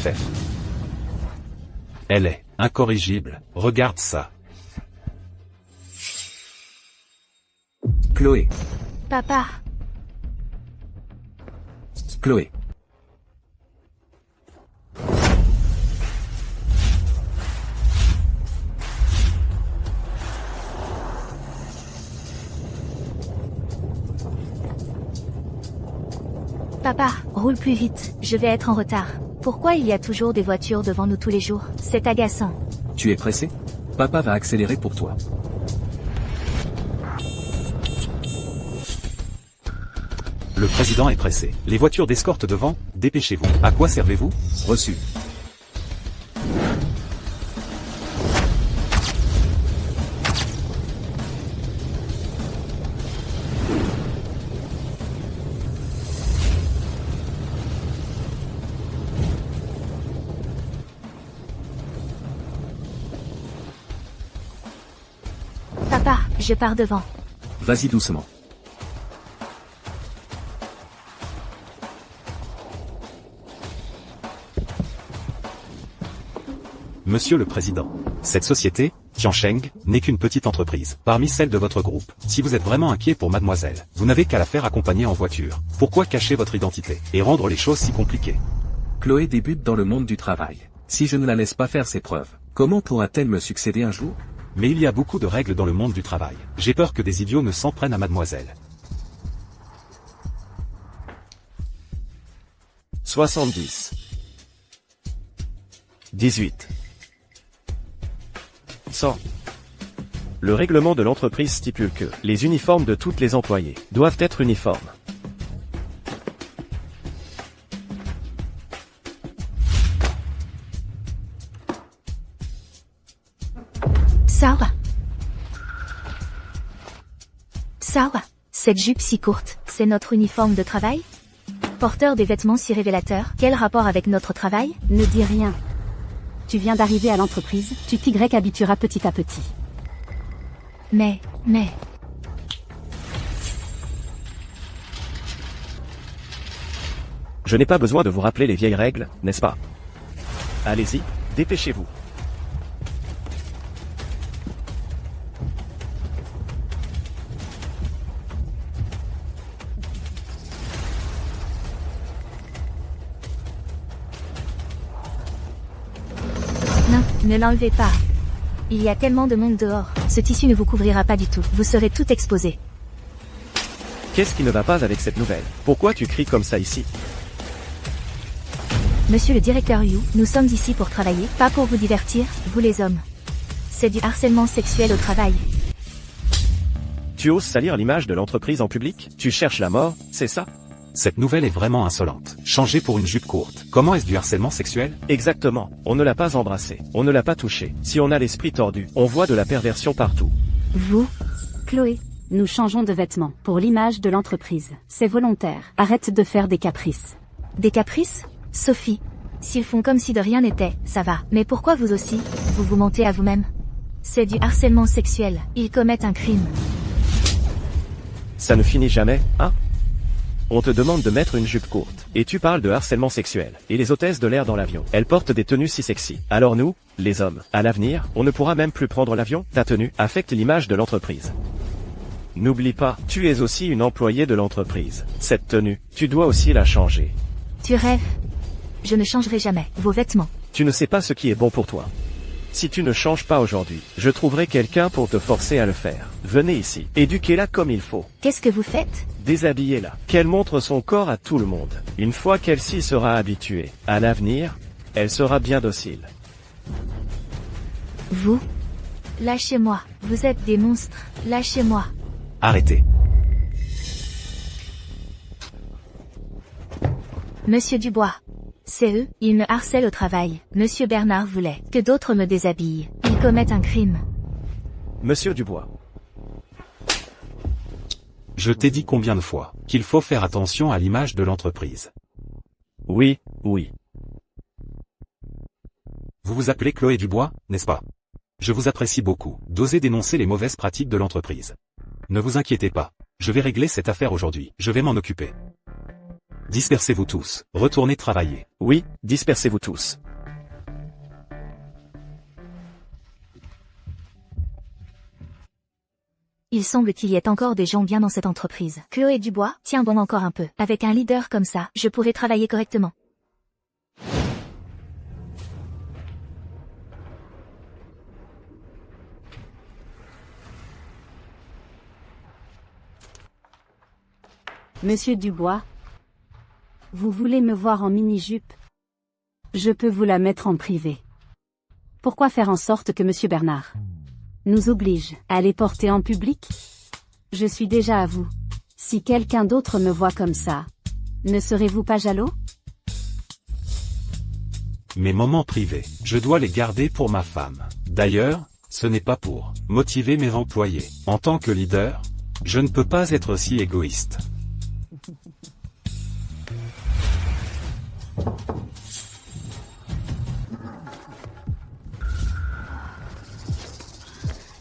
Fef. Elle est incorrigible, regarde ça. Chloé. Papa. Chloé. Papa, roule plus vite, je vais être en retard. Pourquoi il y a toujours des voitures devant nous tous les jours? C'est agaçant. Tu es pressé? Papa va accélérer pour toi. Le président est pressé. Les voitures d'escorte devant, dépêchez-vous. À quoi servez-vous? Reçu. Papa, je pars devant. Vas-y doucement. Monsieur le Président, cette société, Jiansheng, n'est qu'une petite entreprise, parmi celles de votre groupe. Si vous êtes vraiment inquiet pour mademoiselle, vous n'avez qu'à la faire accompagner en voiture. Pourquoi cacher votre identité, et rendre les choses si compliquées? Chloé débute dans le monde du travail. Si je ne la laisse pas faire ses preuves, comment pourra-t-elle me succéder un jour? Mais il y a beaucoup de règles dans le monde du travail. J'ai peur que des idiots ne s'en prennent à mademoiselle. 70. 18. 100. Le règlement de l'entreprise stipule que les uniformes de toutes les employés doivent être uniformes. Sawa. Sawa, cette jupe si courte, c'est notre uniforme de travail? Porteur des vêtements si révélateurs, quel rapport avec notre travail? Ne dis rien. Tu viens d'arriver à l'entreprise, tu t'y habitueras petit à petit. Mais... Je n'ai pas besoin de vous rappeler les vieilles règles, n'est-ce pas? Allez-y, dépêchez-vous. Non, ne l'enlevez pas. Il y a tellement de monde dehors, ce tissu ne vous couvrira pas du tout, vous serez tout exposé. Qu'est-ce qui ne va pas avec cette nouvelle? Pourquoi tu cries comme ça ici? Monsieur le directeur Yu, nous sommes ici pour travailler, pas pour vous divertir, vous les hommes. C'est du harcèlement sexuel au travail. Tu oses salir l'image de l'entreprise en public? Tu cherches la mort, c'est ça? Cette nouvelle est vraiment insolente. Changer pour une jupe courte. Comment est-ce du harcèlement sexuel? Exactement. On ne l'a pas embrassé. On ne l'a pas touché. Si on a l'esprit tordu, on voit de la perversion partout. Vous, Chloé, nous changeons de vêtements pour l'image de l'entreprise. C'est volontaire. Arrête de faire des caprices. Des caprices? Sophie. S'ils font comme si de rien n'était, ça va. Mais pourquoi vous aussi, vous vous mentez à vous-même? C'est du harcèlement sexuel. Ils commettent un crime. Ça ne finit jamais, hein? On te demande de mettre une jupe courte, et tu parles de harcèlement sexuel, et les hôtesses de l'air dans l'avion, elles portent des tenues si sexy. Alors nous, les hommes, à l'avenir, on ne pourra même plus prendre l'avion, ta tenue affecte l'image de l'entreprise. N'oublie pas, tu es aussi une employée de l'entreprise. Cette tenue, tu dois aussi la changer. Tu rêves? Je ne changerai jamais vos vêtements. Tu ne sais pas ce qui est bon pour toi. Si tu ne changes pas aujourd'hui, je trouverai quelqu'un pour te forcer à le faire. Venez ici, éduquez-la comme il faut. Qu'est-ce que vous faites? Déshabillez-la. Qu'elle montre son corps à tout le monde. Une fois qu'elle s'y sera habituée, à l'avenir, elle sera bien docile. Vous? Lâchez-moi. Vous êtes des monstres. Lâchez-moi. Arrêtez. Monsieur Dubois. C'est eux, ils me harcèlent au travail. Monsieur Bernard voulait que d'autres me déshabillent. Ils commettent un crime. Monsieur Dubois. Je t'ai dit combien de fois qu'il faut faire attention à l'image de l'entreprise. Oui, oui. Vous vous appelez Chloé Dubois, n'est-ce pas? Je vous apprécie beaucoup d'oser dénoncer les mauvaises pratiques de l'entreprise. Ne vous inquiétez pas, je vais régler cette affaire aujourd'hui, je vais m'en occuper. Dispersez-vous tous, retournez travailler. Oui, dispersez-vous tous. Il semble qu'il y ait encore des gens bien dans cette entreprise. Chloé Dubois, tiens bon encore un peu. Avec un leader comme ça, je pourrais travailler correctement. Monsieur Dubois, vous voulez me voir en mini-jupe? Je peux vous la mettre en privé. Pourquoi faire en sorte que Monsieur Bernard nous oblige à les porter en public? Je suis déjà à vous. Si quelqu'un d'autre me voit comme ça, ne serez-vous pas jaloux? Mes moments privés, je dois les garder pour ma femme. D'ailleurs, ce n'est pas pour motiver mes employés. En tant que leader, je ne peux pas être si égoïste.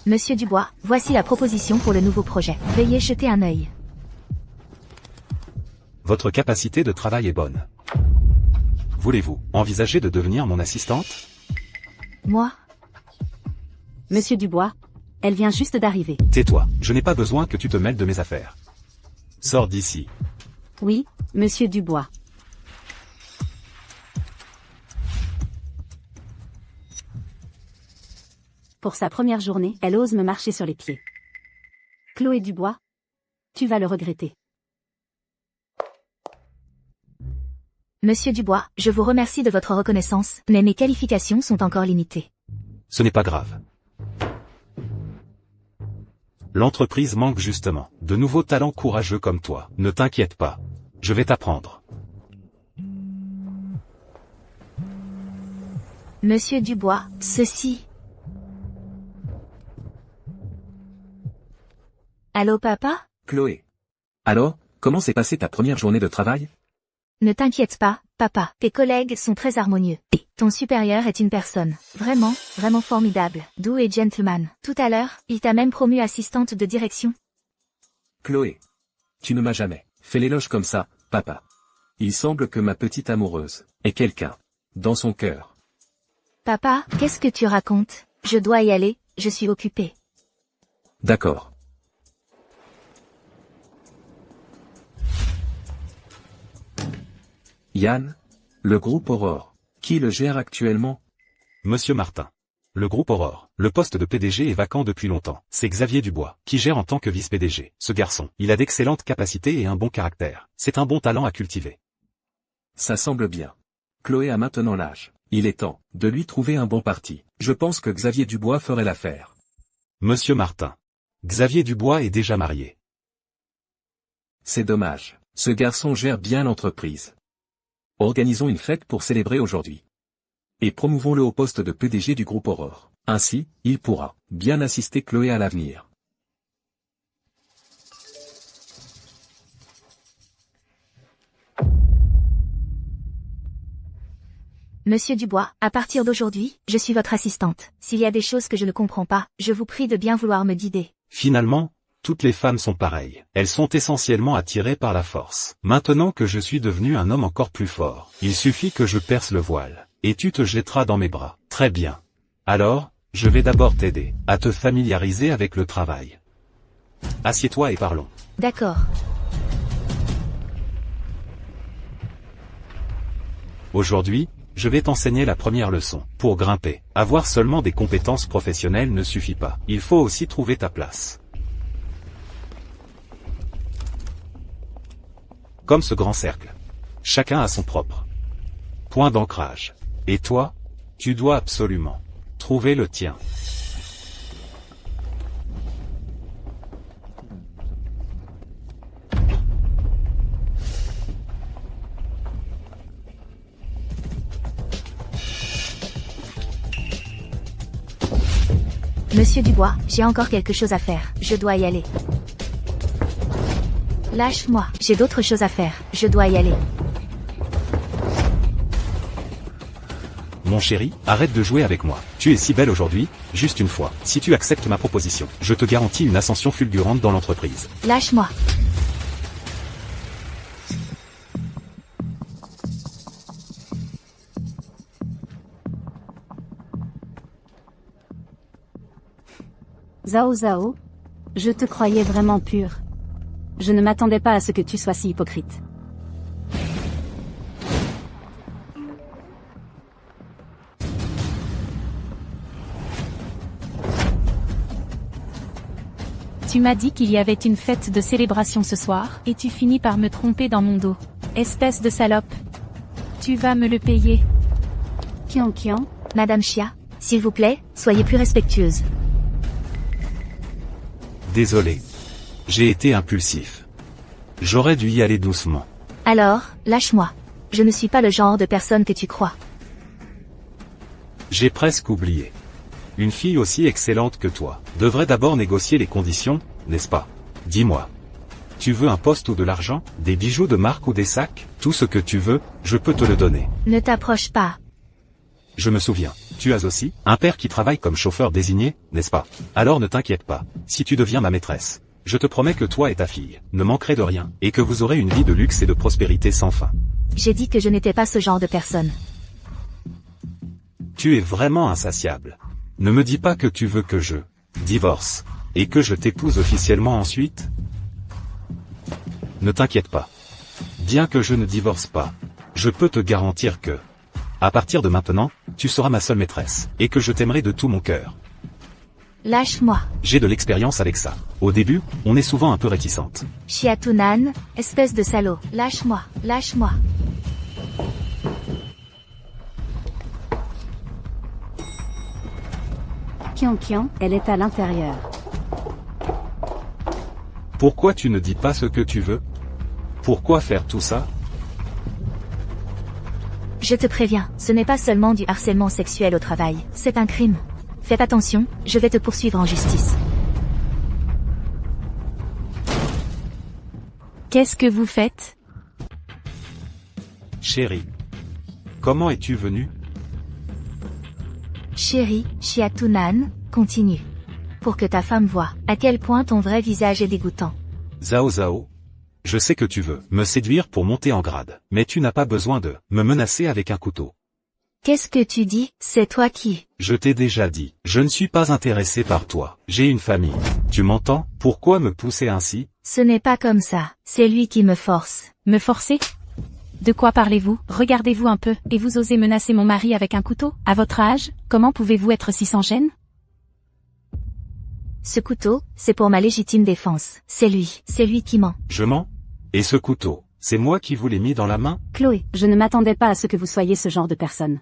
Monsieur Dubois, voici la proposition pour le nouveau projet. Veuillez jeter un œil. Votre capacité de travail est bonne. Voulez-vous envisager de devenir mon assistante? Moi? Monsieur Dubois, elle vient juste d'arriver. Tais-toi, je n'ai pas besoin que tu te mêles de mes affaires. Sors d'ici. Oui, Monsieur Dubois. Pour sa première journée, elle ose me marcher sur les pieds. Chloé Dubois, tu vas le regretter. Monsieur Dubois, je vous remercie de votre reconnaissance, mais mes qualifications sont encore limitées. Ce n'est pas grave. L'entreprise manque justement de nouveaux talents courageux comme toi. Ne t'inquiète pas. Je vais t'apprendre. Monsieur Dubois, ceci... Allô papa? Chloé. Alors, comment s'est passée ta première journée de travail? Ne t'inquiète pas, papa, tes collègues sont très harmonieux. Et ton supérieur est une personne vraiment, vraiment formidable, doux et gentleman. Tout à l'heure, il t'a même promue assistante de direction. Chloé. Tu ne m'as jamais fait l'éloge comme ça, papa. Il semble que ma petite amoureuse ait quelqu'un dans son cœur. Papa, qu'est-ce que tu racontes? Je dois y aller, je suis occupée. D'accord. Yann, le groupe Aurore, qui le gère actuellement? Monsieur Martin. Le groupe Aurore, le poste de PDG est vacant depuis longtemps. C'est Xavier Dubois, qui gère en tant que vice-PDG. Ce garçon, il a d'excellentes capacités et un bon caractère. C'est un bon talent à cultiver. Ça semble bien. Chloé a maintenant l'âge. Il est temps de lui trouver un bon parti. Je pense que Xavier Dubois ferait l'affaire. Monsieur Martin. Xavier Dubois est déjà marié. C'est dommage. Ce garçon gère bien l'entreprise. Organisons une fête pour célébrer aujourd'hui. Et promouvons-le au poste de PDG du groupe Aurore. Ainsi, il pourra bien assister Chloé à l'avenir. Monsieur Dubois, à partir d'aujourd'hui, je suis votre assistante. S'il y a des choses que je ne comprends pas, je vous prie de bien vouloir me guider. Finalement, toutes les femmes sont pareilles. Elles sont essentiellement attirées par la force. Maintenant que je suis devenu un homme encore plus fort, il suffit que je perce le voile, et tu te jetteras dans mes bras. Très bien. Alors, je vais d'abord t'aider à te familiariser avec le travail. Assieds-toi et parlons. D'accord. Aujourd'hui, je vais t'enseigner la première leçon. Pour grimper, avoir seulement des compétences professionnelles ne suffit pas. Il faut aussi trouver ta place. Comme ce grand cercle. Chacun a son propre point d'ancrage. Et toi, tu dois absolument trouver le tien. Monsieur Dubois, j'ai encore quelque chose à faire. Je dois y aller. Lâche-moi, j'ai d'autres choses à faire. Je dois y aller. Mon chéri, arrête de jouer avec moi. Tu es si belle aujourd'hui, juste une fois. Si tu acceptes ma proposition, je te garantis une ascension fulgurante dans l'entreprise. Lâche-moi. Zhao Zhao, je te croyais vraiment pur. Je ne m'attendais pas à ce que tu sois si hypocrite. Tu m'as dit qu'il y avait une fête de célébration ce soir, et tu finis par me tromper dans mon dos. Espèce de salope. Tu vas me le payer. Qian, Madame Xia, s'il vous plaît, soyez plus respectueuse. Désolé. J'ai été impulsif. J'aurais dû y aller doucement. Alors, lâche-moi. Je ne suis pas le genre de personne que tu crois. J'ai presque oublié. Une fille aussi excellente que toi devrait d'abord négocier les conditions, n'est-ce pas? Dis-moi. Tu veux un poste ou de l'argent, des bijoux de marque ou des sacs? Tout ce que tu veux, je peux te le donner. Ne t'approche pas. Je me souviens. Tu as aussi un père qui travaille comme chauffeur désigné, n'est-ce pas? Alors ne t'inquiète pas. Si tu deviens ma maîtresse, je te promets que toi et ta fille ne manquerez de rien, et que vous aurez une vie de luxe et de prospérité sans fin. J'ai dit que je n'étais pas ce genre de personne. Tu es vraiment insatiable. Ne me dis pas que tu veux que je divorce, et que je t'épouse officiellement ensuite. Ne t'inquiète pas. Bien que je ne divorce pas, je peux te garantir que, à partir de maintenant, tu seras ma seule maîtresse, et que je t'aimerai de tout mon cœur. Lâche-moi. J'ai de l'expérience avec ça. Au début, on est souvent un peu réticente. Xia Tunan, espèce de salaud. Lâche-moi, lâche-moi. Qian, elle est à l'intérieur. Pourquoi tu ne dis pas ce que tu veux? Pourquoi faire tout ça? Je te préviens, ce n'est pas seulement du harcèlement sexuel au travail, c'est un crime. Fais attention, je vais te poursuivre en justice. Qu'est-ce que vous faites? Chérie. Comment es-tu venue? Chérie, Xia Tunan, continue. Pour que ta femme voie à quel point ton vrai visage est dégoûtant. Zhao Zhao. Je sais que tu veux me séduire pour monter en grade, mais tu n'as pas besoin de me menacer avec un couteau. Qu'est-ce que tu dis? C'est toi qui... Je t'ai déjà dit, je ne suis pas intéressé par toi. J'ai une famille. Tu m'entends? Pourquoi me pousser ainsi? Ce n'est pas comme ça, c'est lui qui me force. Me forcer? De quoi parlez-vous? Regardez-vous un peu, et vous osez menacer mon mari avec un couteau? À votre âge, comment pouvez-vous être si sans gêne? Ce couteau, c'est pour ma légitime défense. C'est lui qui ment. Je mens? Et ce couteau, c'est moi qui vous l'ai mis dans la main? Chloé, je ne m'attendais pas à ce que vous soyez ce genre de personne.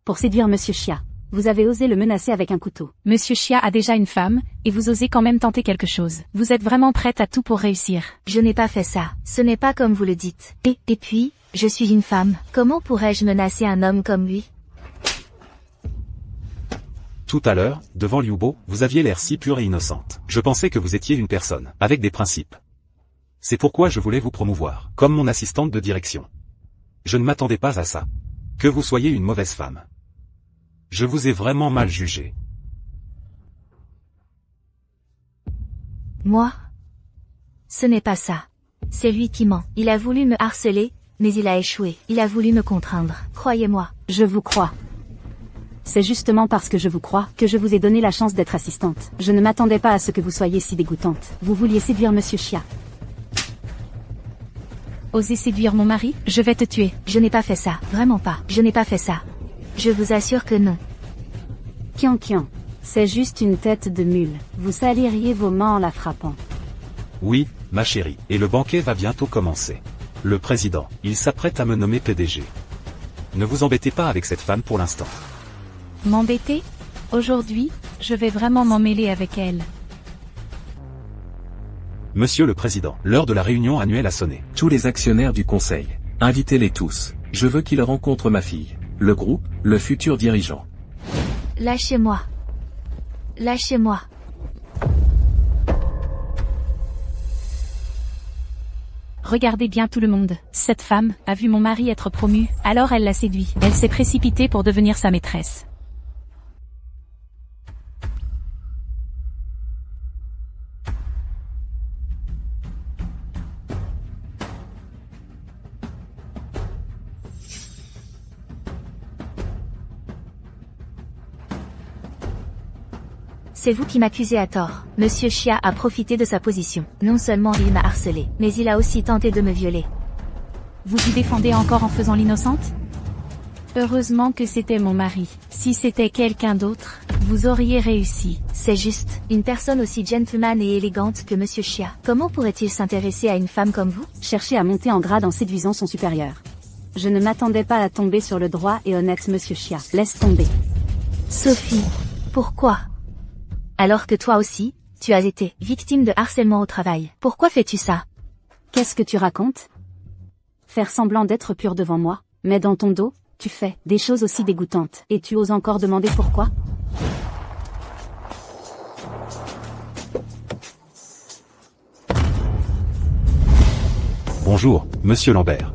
Pour séduire Monsieur Xia, vous avez osé le menacer avec un couteau. Monsieur Xia a déjà une femme, et vous osez quand même tenter quelque chose. Vous êtes vraiment prête à tout pour réussir. Je n'ai pas fait ça. Ce n'est pas comme vous le dites. Et puis, je suis une femme. Comment pourrais-je menacer un homme comme lui? Tout à l'heure, devant Liu Bo, vous aviez l'air si pure et innocente. Je pensais que vous étiez une personne, avec des principes. C'est pourquoi je voulais vous promouvoir, comme mon assistante de direction. Je ne m'attendais pas à ça. Que vous soyez une mauvaise femme. Je vous ai vraiment mal jugé. Moi? Ce n'est pas ça. C'est lui qui ment. Il a voulu me harceler, mais il a échoué. Il a voulu me contraindre. Croyez-moi. Je vous crois. C'est justement parce que je vous crois que je vous ai donné la chance d'être assistante. Je ne m'attendais pas à ce que vous soyez si dégoûtante. Vous vouliez séduire Monsieur Xia. Osez séduire mon mari? Je vais te tuer. Je n'ai pas fait ça. Vraiment pas. Je n'ai pas fait ça. Je vous assure que non. Qian, c'est juste une tête de mule. Vous saliriez vos mains en la frappant. Oui, ma chérie, et le banquet va bientôt commencer. Le président, il s'apprête à me nommer PDG. Ne vous embêtez pas avec cette femme pour l'instant. M'embêter? Aujourd'hui, je vais vraiment m'en mêler avec elle. Monsieur le Président, l'heure de la réunion annuelle a sonné. Tous les actionnaires du conseil, invitez-les tous. Je veux qu'ils rencontrent ma fille, le groupe, le futur dirigeant. Lâchez-moi. Lâchez-moi. Regardez bien tout le monde. Cette femme a vu mon mari être promu, alors elle l'a séduit. Elle s'est précipitée pour devenir sa maîtresse. C'est vous qui m'accusez à tort. Monsieur Chia a profité de sa position. Non seulement il m'a harcelé, mais il a aussi tenté de me violer. Vous vous défendez encore en faisant l'innocente? Heureusement que c'était mon mari. Si c'était quelqu'un d'autre, vous auriez réussi. C'est juste, une personne aussi gentleman et élégante que Monsieur Chia. Comment pourrait-il s'intéresser à une femme comme vous? Chercher à monter en grade en séduisant son supérieur. Je ne m'attendais pas à tomber sur le droit et honnête Monsieur Chia. Laisse tomber. Sophie, pourquoi? Alors que toi aussi, tu as été victime de harcèlement au travail. Pourquoi fais-tu ça? Qu'est-ce que tu racontes? Faire semblant d'être pur devant moi, mais dans ton dos, tu fais des choses aussi dégoûtantes. Et tu oses encore demander pourquoi? Bonjour, monsieur Lambert.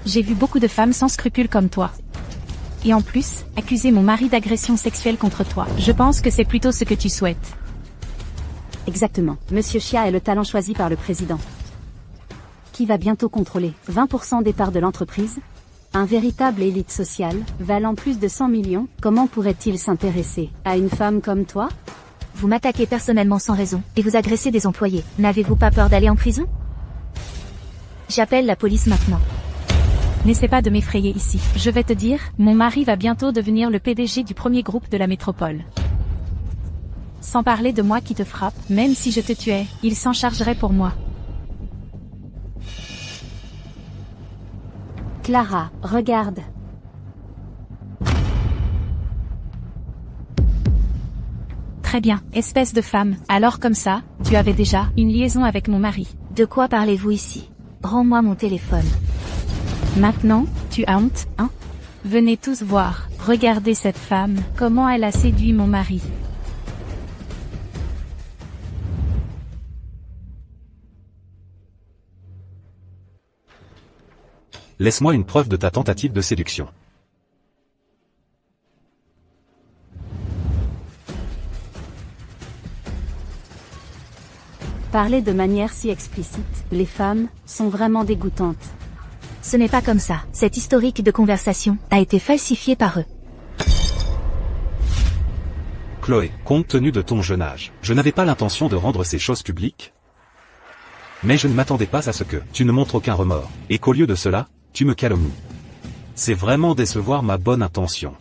J'ai vu beaucoup de femmes sans scrupules comme toi. Et en plus, accuser mon mari d'agression sexuelle contre toi. Je pense que c'est plutôt ce que tu souhaites. Exactement. Monsieur Chia est le talent choisi par le président. Qui va bientôt contrôler 20% des parts de l'entreprise? Un véritable élite sociale, valant plus de 100 millions, comment pourrait-il s'intéresser à une femme comme toi? Vous m'attaquez personnellement sans raison, et vous agressez des employés. N'avez-vous pas peur d'aller en prison? J'appelle la police maintenant. N'essaie pas de m'effrayer ici. Je vais te dire, mon mari va bientôt devenir le PDG du premier groupe de la métropole. Sans parler de moi qui te frappe, même si je te tuais, il s'en chargerait pour moi. Clara, regarde. Très bien, espèce de femme. Alors comme ça, tu avais déjà une liaison avec mon mari. De quoi parlez-vous ici? Rends-moi mon téléphone. Maintenant, tu as honte, hein? Venez tous voir. Regardez cette femme, comment elle a séduit mon mari. Laisse-moi une preuve de ta tentative de séduction. Parler de manière si explicite, les femmes sont vraiment dégoûtantes. Ce n'est pas comme ça. Cet historique de conversation a été falsifié par eux. Chloé, compte tenu de ton jeune âge, je n'avais pas l'intention de rendre ces choses publiques. Mais je ne m'attendais pas à ce que tu ne montres aucun remords, et qu'au lieu de cela, tu me calomnies. C'est vraiment décevoir ma bonne intention.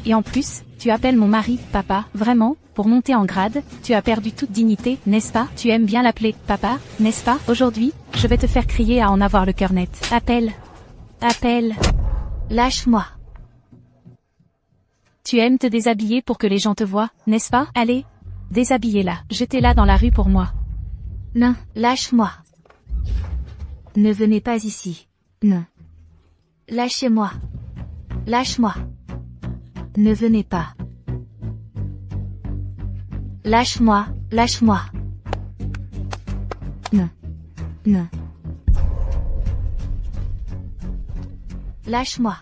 Et en plus, tu appelles mon mari, papa, vraiment, pour monter en grade, tu as perdu toute dignité, n'est-ce pas? Tu aimes bien l'appeler, papa, n'est-ce pas? Aujourd'hui, je vais te faire crier à en avoir le cœur net. Appelle. Appelle. Lâche-moi. Tu aimes te déshabiller pour que les gens te voient, n'est-ce pas? Allez. Déshabillez-la. Jetez-la dans la rue pour moi. Non, lâche-moi. Ne venez pas ici. Non. Lâchez-moi. Lâche-moi. Ne venez pas. Lâche-moi, lâche-moi. Non. Non. Lâche-moi.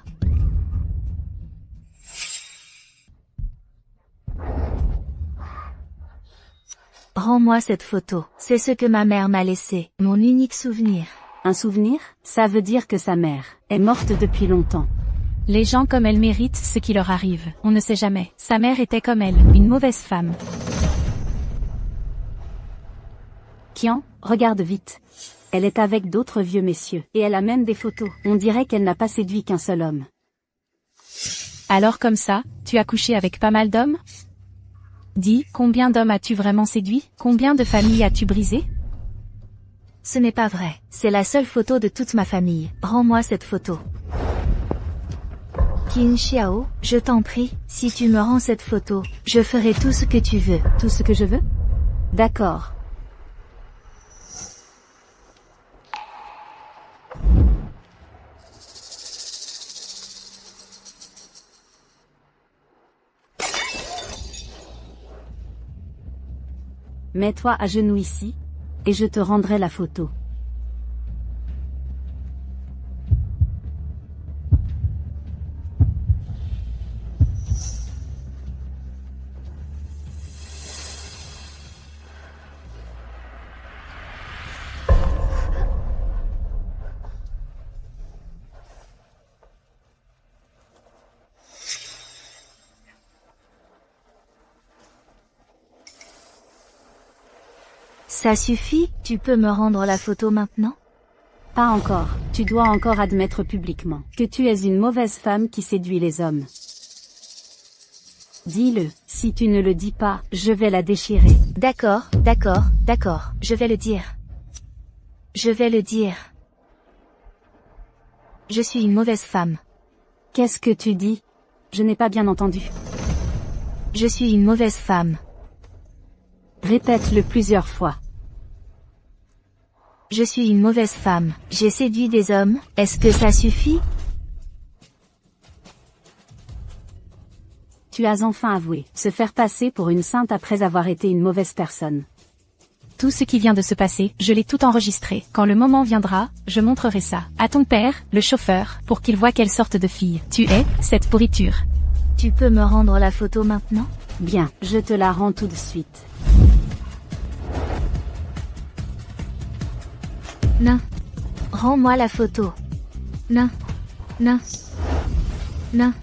Rends-moi cette photo. C'est ce que ma mère m'a laissé, mon unique souvenir. Un souvenir? Ça veut dire que sa mère est morte depuis longtemps. Les gens comme elle méritent ce qui leur arrive. On ne sait jamais. Sa mère était comme elle, une mauvaise femme. Kian, regarde vite. Elle est avec d'autres vieux messieurs, et elle a même des photos. On dirait qu'elle n'a pas séduit qu'un seul homme. Alors comme ça, tu as couché avec pas mal d'hommes? Dis, combien d'hommes as-tu vraiment séduit? Combien de familles as-tu brisé? Ce n'est pas vrai. C'est la seule photo de toute ma famille. Rends-moi cette photo. Qin Xiao, je t'en prie, si tu me rends cette photo, je ferai tout ce que tu veux. Tout ce que je veux? D'accord. Mets-toi à genoux ici, et je te rendrai la photo. Ça suffit, tu peux me rendre la photo maintenant? Pas encore. Tu dois encore admettre publiquement que tu es une mauvaise femme qui séduit les hommes. Dis-le. Si tu ne le dis pas, je vais la déchirer. D'accord, d'accord, d'accord, je vais le dire. Je vais le dire. Je suis une mauvaise femme. Qu'est-ce que tu dis? Je n'ai pas bien entendu. Je suis une mauvaise femme. Répète-le plusieurs fois. Je suis une mauvaise femme. J'ai séduit des hommes, est-ce que ça suffit? Tu as enfin avoué. Se faire passer pour une sainte après avoir été une mauvaise personne. Tout ce qui vient de se passer, je l'ai tout enregistré. Quand le moment viendra, je montrerai ça à ton père, le chauffeur, pour qu'il voie quelle sorte de fille tu es, cette pourriture. Tu peux me rendre la photo maintenant? Bien, je te la rends tout de suite. Non. Rends-moi la photo. Non. Non. Non.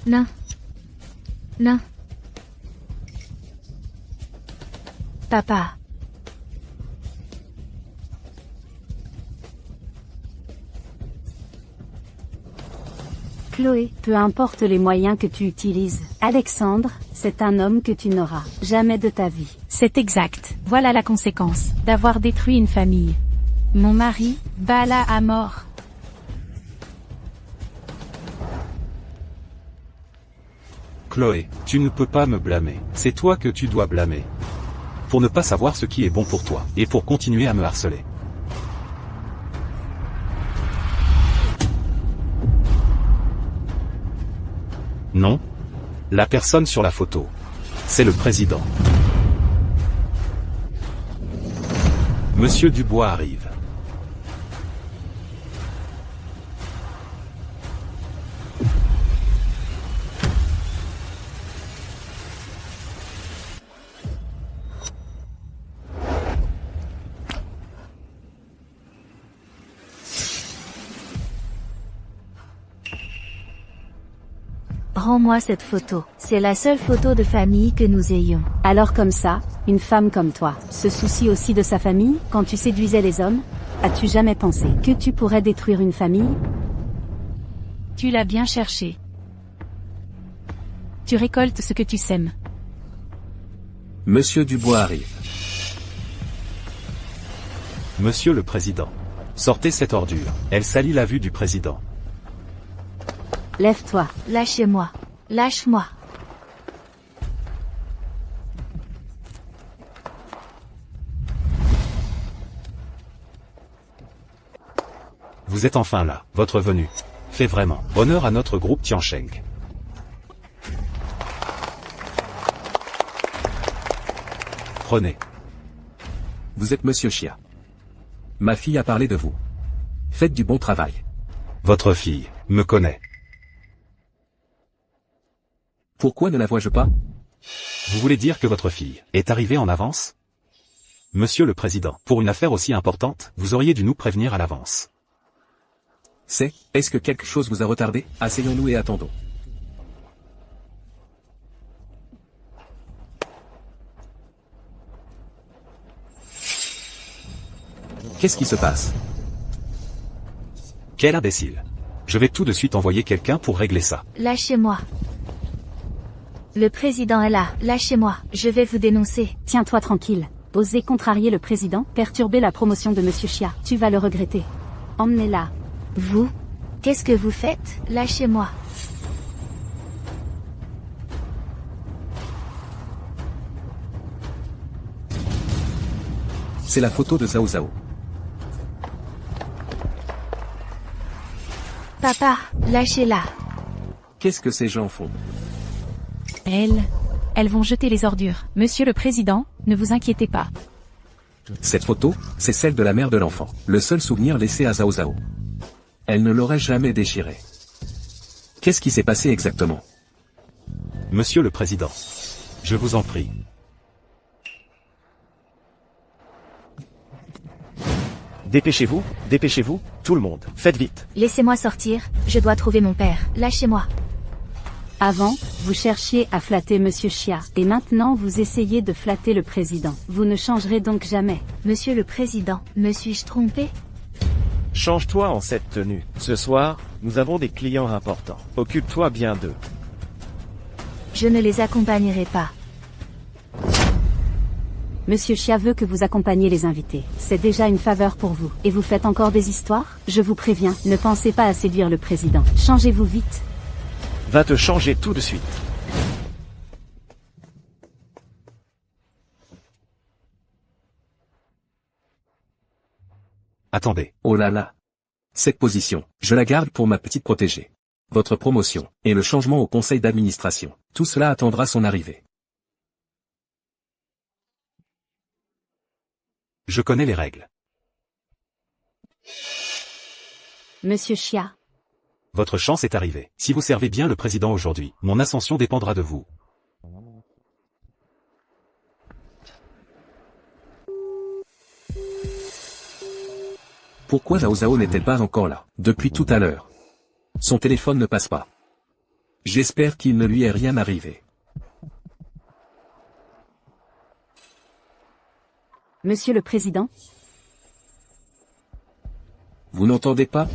Non. Non. Papa. Chloé, peu importe les moyens que tu utilises, Alexandre, c'est un homme que tu n'auras jamais de ta vie. C'est exact. Voilà la conséquence d'avoir détruit une famille. Mon mari, Bala à mort. Chloé, tu ne peux pas me blâmer. C'est toi que tu dois blâmer. Pour ne pas savoir ce qui est bon pour toi, et pour continuer à me harceler. Non. La personne sur la photo. C'est le président. Monsieur Dubois arrive. Rends-moi cette photo. C'est la seule photo de famille que nous ayons. Alors comme ça, une femme comme toi, se soucie aussi de sa famille, quand tu séduisais les hommes? As-tu jamais pensé que tu pourrais détruire une famille? Tu l'as bien cherché. Tu récoltes ce que tu sèmes. Monsieur Dubois arrive. Monsieur le Président. Sortez cette ordure. Elle salit la vue du Président. Lève-toi. Lâchez-moi. Lâche-moi. Vous êtes enfin là. Votre venue fait vraiment honneur à notre groupe Tiancheng. Prenez. Vous êtes Monsieur Chia. Ma fille a parlé de vous. Faites du bon travail. Votre fille me connaît. Pourquoi ne la vois-je pas? Vous voulez dire que votre fille est arrivée en avance? Monsieur le Président, pour une affaire aussi importante, vous auriez dû nous prévenir à l'avance. Est-ce que quelque chose vous a retardé? Asseyons-nous et attendons. Qu'est-ce qui se passe? Quel imbécile. Je vais tout de suite envoyer quelqu'un pour régler ça. Lâchez-moi. Le président est là, lâchez-moi, je vais vous dénoncer. Tiens-toi tranquille. Oser contrarier le président, perturber la promotion de Monsieur Chia, tu vas le regretter. Emmenez-la. Vous? Qu'est-ce que vous faites? Lâchez-moi. C'est la photo de Zhao Zhao. Papa, lâchez-la. Qu'est-ce que ces gens font? Elles vont jeter les ordures. Monsieur le Président, ne vous inquiétez pas. Cette photo, c'est celle de la mère de l'enfant. Le seul souvenir laissé à Zhao Zhao. Elle ne l'aurait jamais déchiré. Qu'est-ce qui s'est passé exactement? Monsieur le Président. Je vous en prie. Dépêchez-vous, tout le monde, faites vite. Laissez-moi sortir, je dois trouver mon père, lâchez-moi. Avant, vous cherchiez à flatter Monsieur Chia, et maintenant vous essayez de flatter le président. Vous ne changerez donc jamais. Monsieur le Président, me suis-je trompé? Change-toi en cette tenue. Ce soir, nous avons des clients importants. Occupe-toi bien d'eux. Je ne les accompagnerai pas. Monsieur Chia veut que vous accompagniez les invités. C'est déjà une faveur pour vous. Et vous faites encore des histoires? Je vous préviens, ne pensez pas à séduire le président. Changez-vous vite. Va te changer tout de suite. Attendez. Oh là là. Cette position, je la garde pour ma petite protégée. Votre promotion, et le changement au conseil d'administration, tout cela attendra son arrivée. Je connais les règles. Monsieur Chia. Votre chance est arrivée. Si vous servez bien le président aujourd'hui, mon ascension dépendra de vous. Pourquoi Zhao Zhao n'est-elle pas encore là, depuis tout à l'heure? Son téléphone ne passe pas. J'espère qu'il ne lui est rien arrivé. Monsieur le Président. Vous n'entendez pas?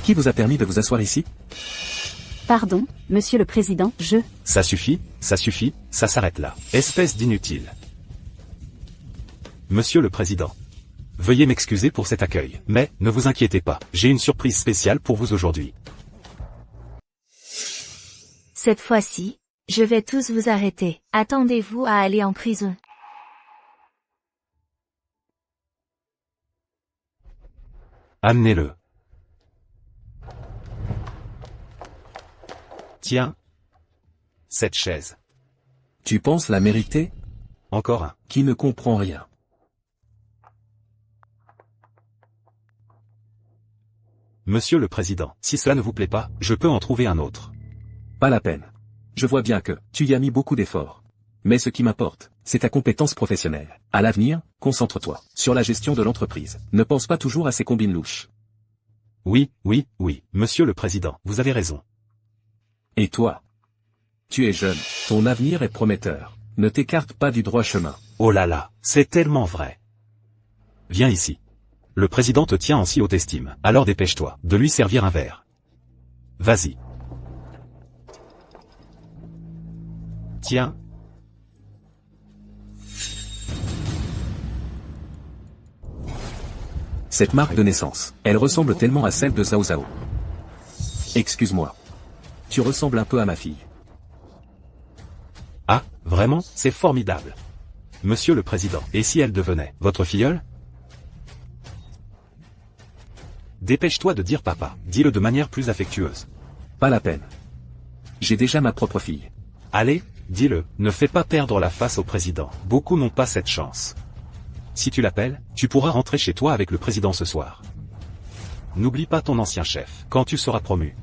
Qui vous a permis de vous asseoir ici? Pardon, Monsieur le Président, Ça suffit, ça s'arrête là. Espèce d'inutile. Monsieur le Président. Veuillez m'excuser pour cet accueil, mais ne vous inquiétez pas, j'ai une surprise spéciale pour vous aujourd'hui. Cette fois-ci, je vais tous vous arrêter. Attendez-vous à aller en prison. Amenez-le. Tiens. Cette chaise. Tu penses la mériter? Encore un. Qui ne comprend rien. Monsieur le Président, si cela ne vous plaît pas, je peux en trouver un autre. Pas la peine. Je vois bien que tu y as mis beaucoup d'efforts. Mais ce qui m'importe, c'est ta compétence professionnelle. À l'avenir, concentre-toi sur la gestion de l'entreprise. Ne pense pas toujours à ces combines louches. Oui, Monsieur le Président, vous avez raison. Et toi? Tu es jeune, ton avenir est prometteur. Ne t'écarte pas du droit chemin. Oh là là, c'est tellement vrai. Viens ici. Le président te tient en si haute estime, alors dépêche-toi de lui servir un verre. Vas-y. Tiens. Cette marque de naissance, elle ressemble tellement à celle de Zhao Zhao. Excuse-moi. Tu ressembles un peu à ma fille. Ah, vraiment, c'est formidable. Monsieur le Président, et si elle devenait votre filleule? Dépêche-toi de dire papa, dis-le de manière plus affectueuse. Pas la peine. J'ai déjà ma propre fille. Allez, dis-le, ne fais pas perdre la face au président. Beaucoup n'ont pas cette chance. Si tu l'appelles, tu pourras rentrer chez toi avec le président ce soir. N'oublie pas ton ancien chef, quand tu seras promu.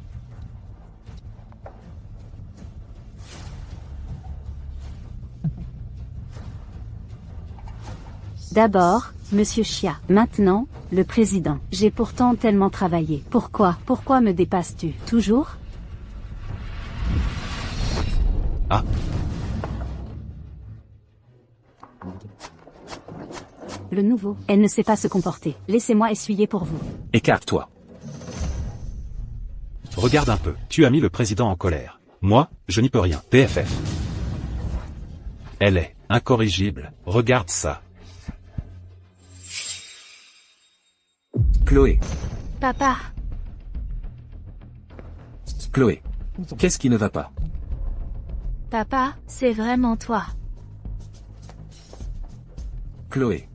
D'abord, Monsieur Chia. Maintenant, le président. J'ai pourtant tellement travaillé. Pourquoi me dépasses-tu? Toujours? Ah. Le nouveau. Elle ne sait pas se comporter. Laissez-moi essuyer pour vous. Écarte-toi. Regarde un peu, tu as mis le président en colère. Moi, je n'y peux rien. PFF. Elle est incorrigible. Regarde ça. Chloé. Papa, Chloé. Qu'est-ce qui ne va pas? papa, c'est vraiment toi. Chloé.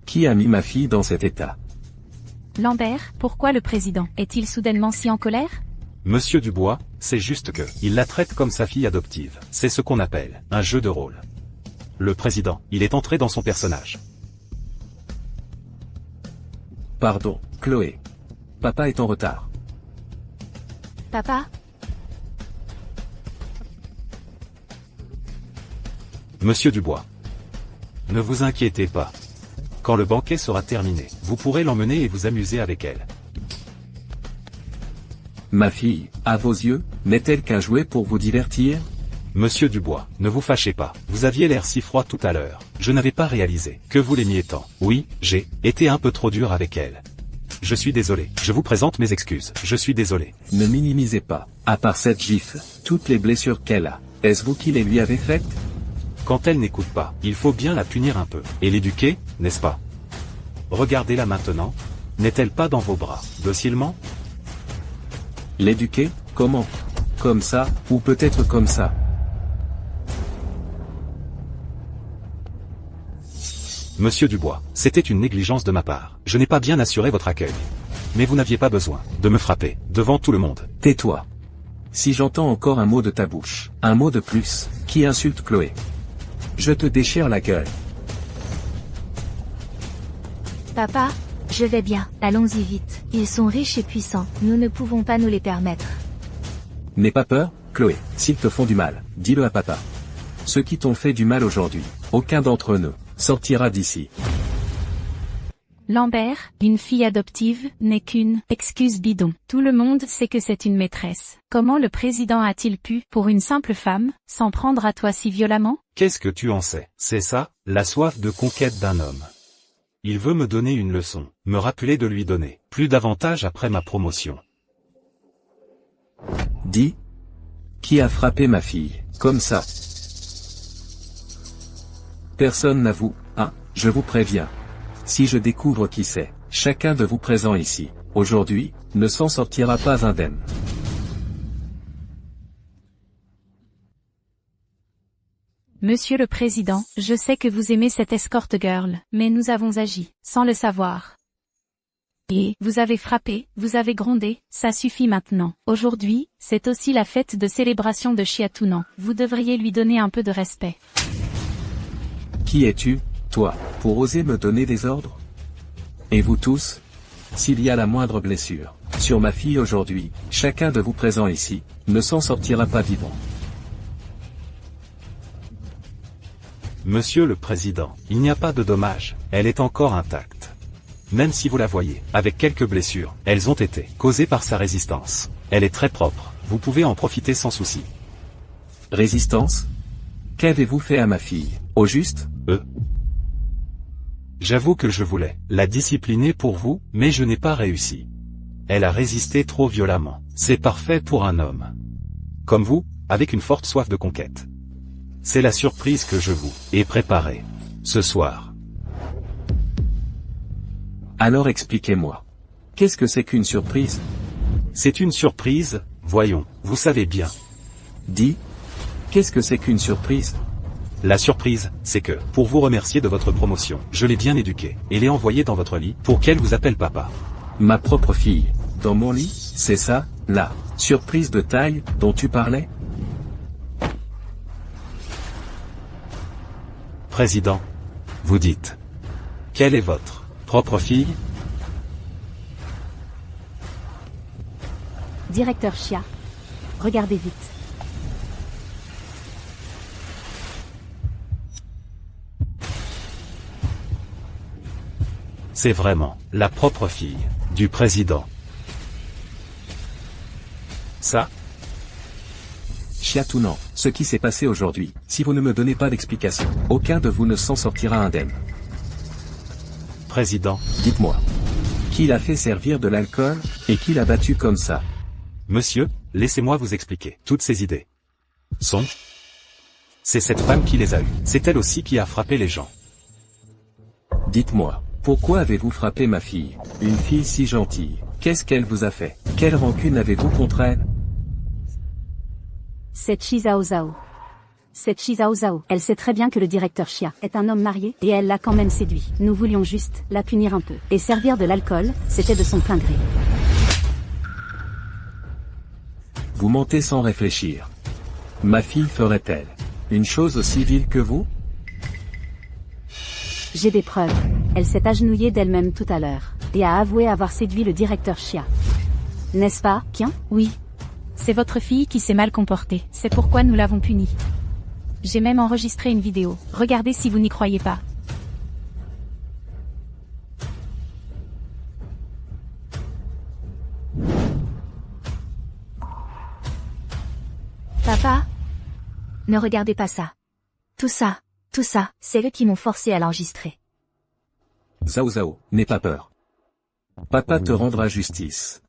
Qui a mis ma fille dans cet état? Lambert, pourquoi le président est-il soudainement si en colère? Monsieur Dubois, c'est juste que, il la traite comme sa fille adoptive. C'est ce qu'on appelle un jeu de rôle. Le président, il est entré dans son personnage. Pardon, Chloé. Papa est en retard. Papa, Monsieur Dubois. Ne vous inquiétez pas. Quand le banquet sera terminé, vous pourrez l'emmener et vous amuser avec elle. Ma fille, à vos yeux, n'est-elle qu'un jouet pour vous divertir? Monsieur Dubois, ne vous fâchez pas. Vous aviez l'air si froid tout à l'heure. Je n'avais pas réalisé que vous l'aimiez tant. Oui, j'ai été un peu trop dur avec elle. Je suis désolé. Je vous présente mes excuses. Je suis désolé. Ne minimisez pas. À part cette gifle, toutes les blessures qu'elle a, est-ce vous qui les lui avez faites? Quand elle n'écoute pas, il faut bien la punir un peu. Et l'éduquer, n'est-ce pas? Regardez-la maintenant. N'est-elle pas dans vos bras, docilement? L'éduquer? Comment? Comme ça, ou peut-être comme ça. Monsieur Dubois, c'était une négligence de ma part. Je n'ai pas bien assuré votre accueil. Mais vous n'aviez pas besoin de me frapper, devant tout le monde. Tais-toi. Si j'entends encore un mot de ta bouche, un mot de plus, qui insulte Chloé, je te déchire la gueule. Papa, je vais bien. Allons-y vite. Ils sont riches et puissants. Nous ne pouvons pas nous les permettre. N'aie pas peur, Chloé. S'ils te font du mal, dis-le à papa. Ceux qui t'ont fait du mal aujourd'hui, aucun d'entre eux sortira d'ici. Lambert, une fille adoptive, n'est qu'une excuse bidon. Tout le monde sait que c'est une maîtresse. Comment le président a-t-il pu, pour une simple femme, s'en prendre à toi si violemment? Qu'est-ce que tu en sais? C'est ça, la soif de conquête d'un homme. Il veut me donner une leçon, me rappeler de lui donner plus d'avantages après ma promotion. Dis. Qui a frappé ma fille, comme ça? Personne n'avoue, hein, je vous préviens. Si je découvre qui c'est, chacun de vous présents ici, aujourd'hui, ne s'en sortira pas indemne. Monsieur le Président, je sais que vous aimez cette escort girl, mais nous avons agi, sans le savoir. Et, vous avez frappé, vous avez grondé, ça suffit maintenant. Aujourd'hui, c'est aussi la fête de célébration de Chiatounan. Vous devriez lui donner un peu de respect. Qui es-tu, toi, pour oser me donner des ordres? Et vous tous? S'il y a la moindre blessure sur ma fille aujourd'hui, chacun de vous présents ici, ne s'en sortira pas vivant. Monsieur le Président, il n'y a pas de dommage, elle est encore intacte. Même si vous la voyez, avec quelques blessures, elles ont été causées par sa résistance. Elle est très propre, vous pouvez en profiter sans souci. Résistance? Qu'avez-vous fait à ma fille, au juste? J'avoue que je voulais la discipliner pour vous, mais je n'ai pas réussi. Elle a résisté trop violemment. C'est parfait pour un homme comme vous, avec une forte soif de conquête. C'est la surprise que je vous ai préparée ce soir. Alors expliquez-moi. Qu'est-ce que c'est qu'une surprise? C'est une surprise, voyons, vous savez bien. Dis. Qu'est-ce que c'est qu'une surprise? La surprise, c'est que, pour vous remercier de votre promotion, je l'ai bien éduquée, et l'ai envoyée dans votre lit, pour qu'elle vous appelle papa. Ma propre fille, dans mon lit, c'est ça, la surprise de taille, dont tu parlais? Président, vous dites. Quelle est votre propre fille? Directeur Chia. Regardez vite. C'est vraiment la propre fille du président. Ça? Chiatounan, ce qui s'est passé aujourd'hui, si vous ne me donnez pas d'explication, aucun de vous ne s'en sortira indemne. Président, dites-moi. Qui l'a fait servir de l'alcool, et qui l'a battu comme ça? Monsieur, laissez-moi vous expliquer toutes ces idées. C'est cette femme qui les a eues. C'est elle aussi qui a frappé les gens. Dites-moi, pourquoi avez-vous frappé ma fille, une fille si gentille? Qu'est-ce qu'elle vous a fait? Quelle rancune avez-vous contre elle? Cette Chizao Zhao. Cette Chizao Zhao, elle sait très bien que le directeur Chia est un homme marié, et elle l'a quand même séduit. Nous voulions juste la punir un peu. Et servir de l'alcool, c'était de son plein gré. Vous mentez sans réfléchir. Ma fille ferait-elle une chose aussi vile que vous? J'ai des preuves. Elle s'est agenouillée d'elle-même tout à l'heure, et a avoué avoir séduit le directeur Chia. N'est-ce pas, Kian? Oui. C'est votre fille qui s'est mal comportée. C'est pourquoi nous l'avons punie. J'ai même enregistré une vidéo. Regardez si vous n'y croyez pas. Papa? Ne regardez pas ça. Tout ça, c'est eux qui m'ont forcé à l'enregistrer. Zhao Zhao, n'aie pas peur. Papa te rendra justice.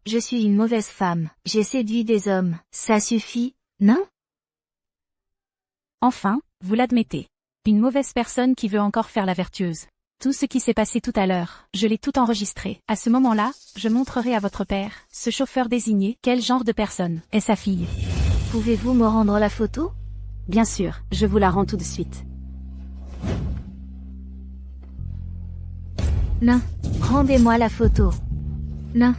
Je suis une mauvaise femme. J'ai séduit des hommes. Ça suffit, non? Enfin, vous l'admettez. Une mauvaise personne qui veut encore faire la vertueuse. Tout ce qui s'est passé tout à l'heure, je l'ai tout enregistré. À ce moment-là, je montrerai à votre père, ce chauffeur désigné, quel genre de personne est sa fille. Pouvez-vous me rendre la photo? Bien sûr, je vous la rends tout de suite. Non. Rendez-moi la photo. Non.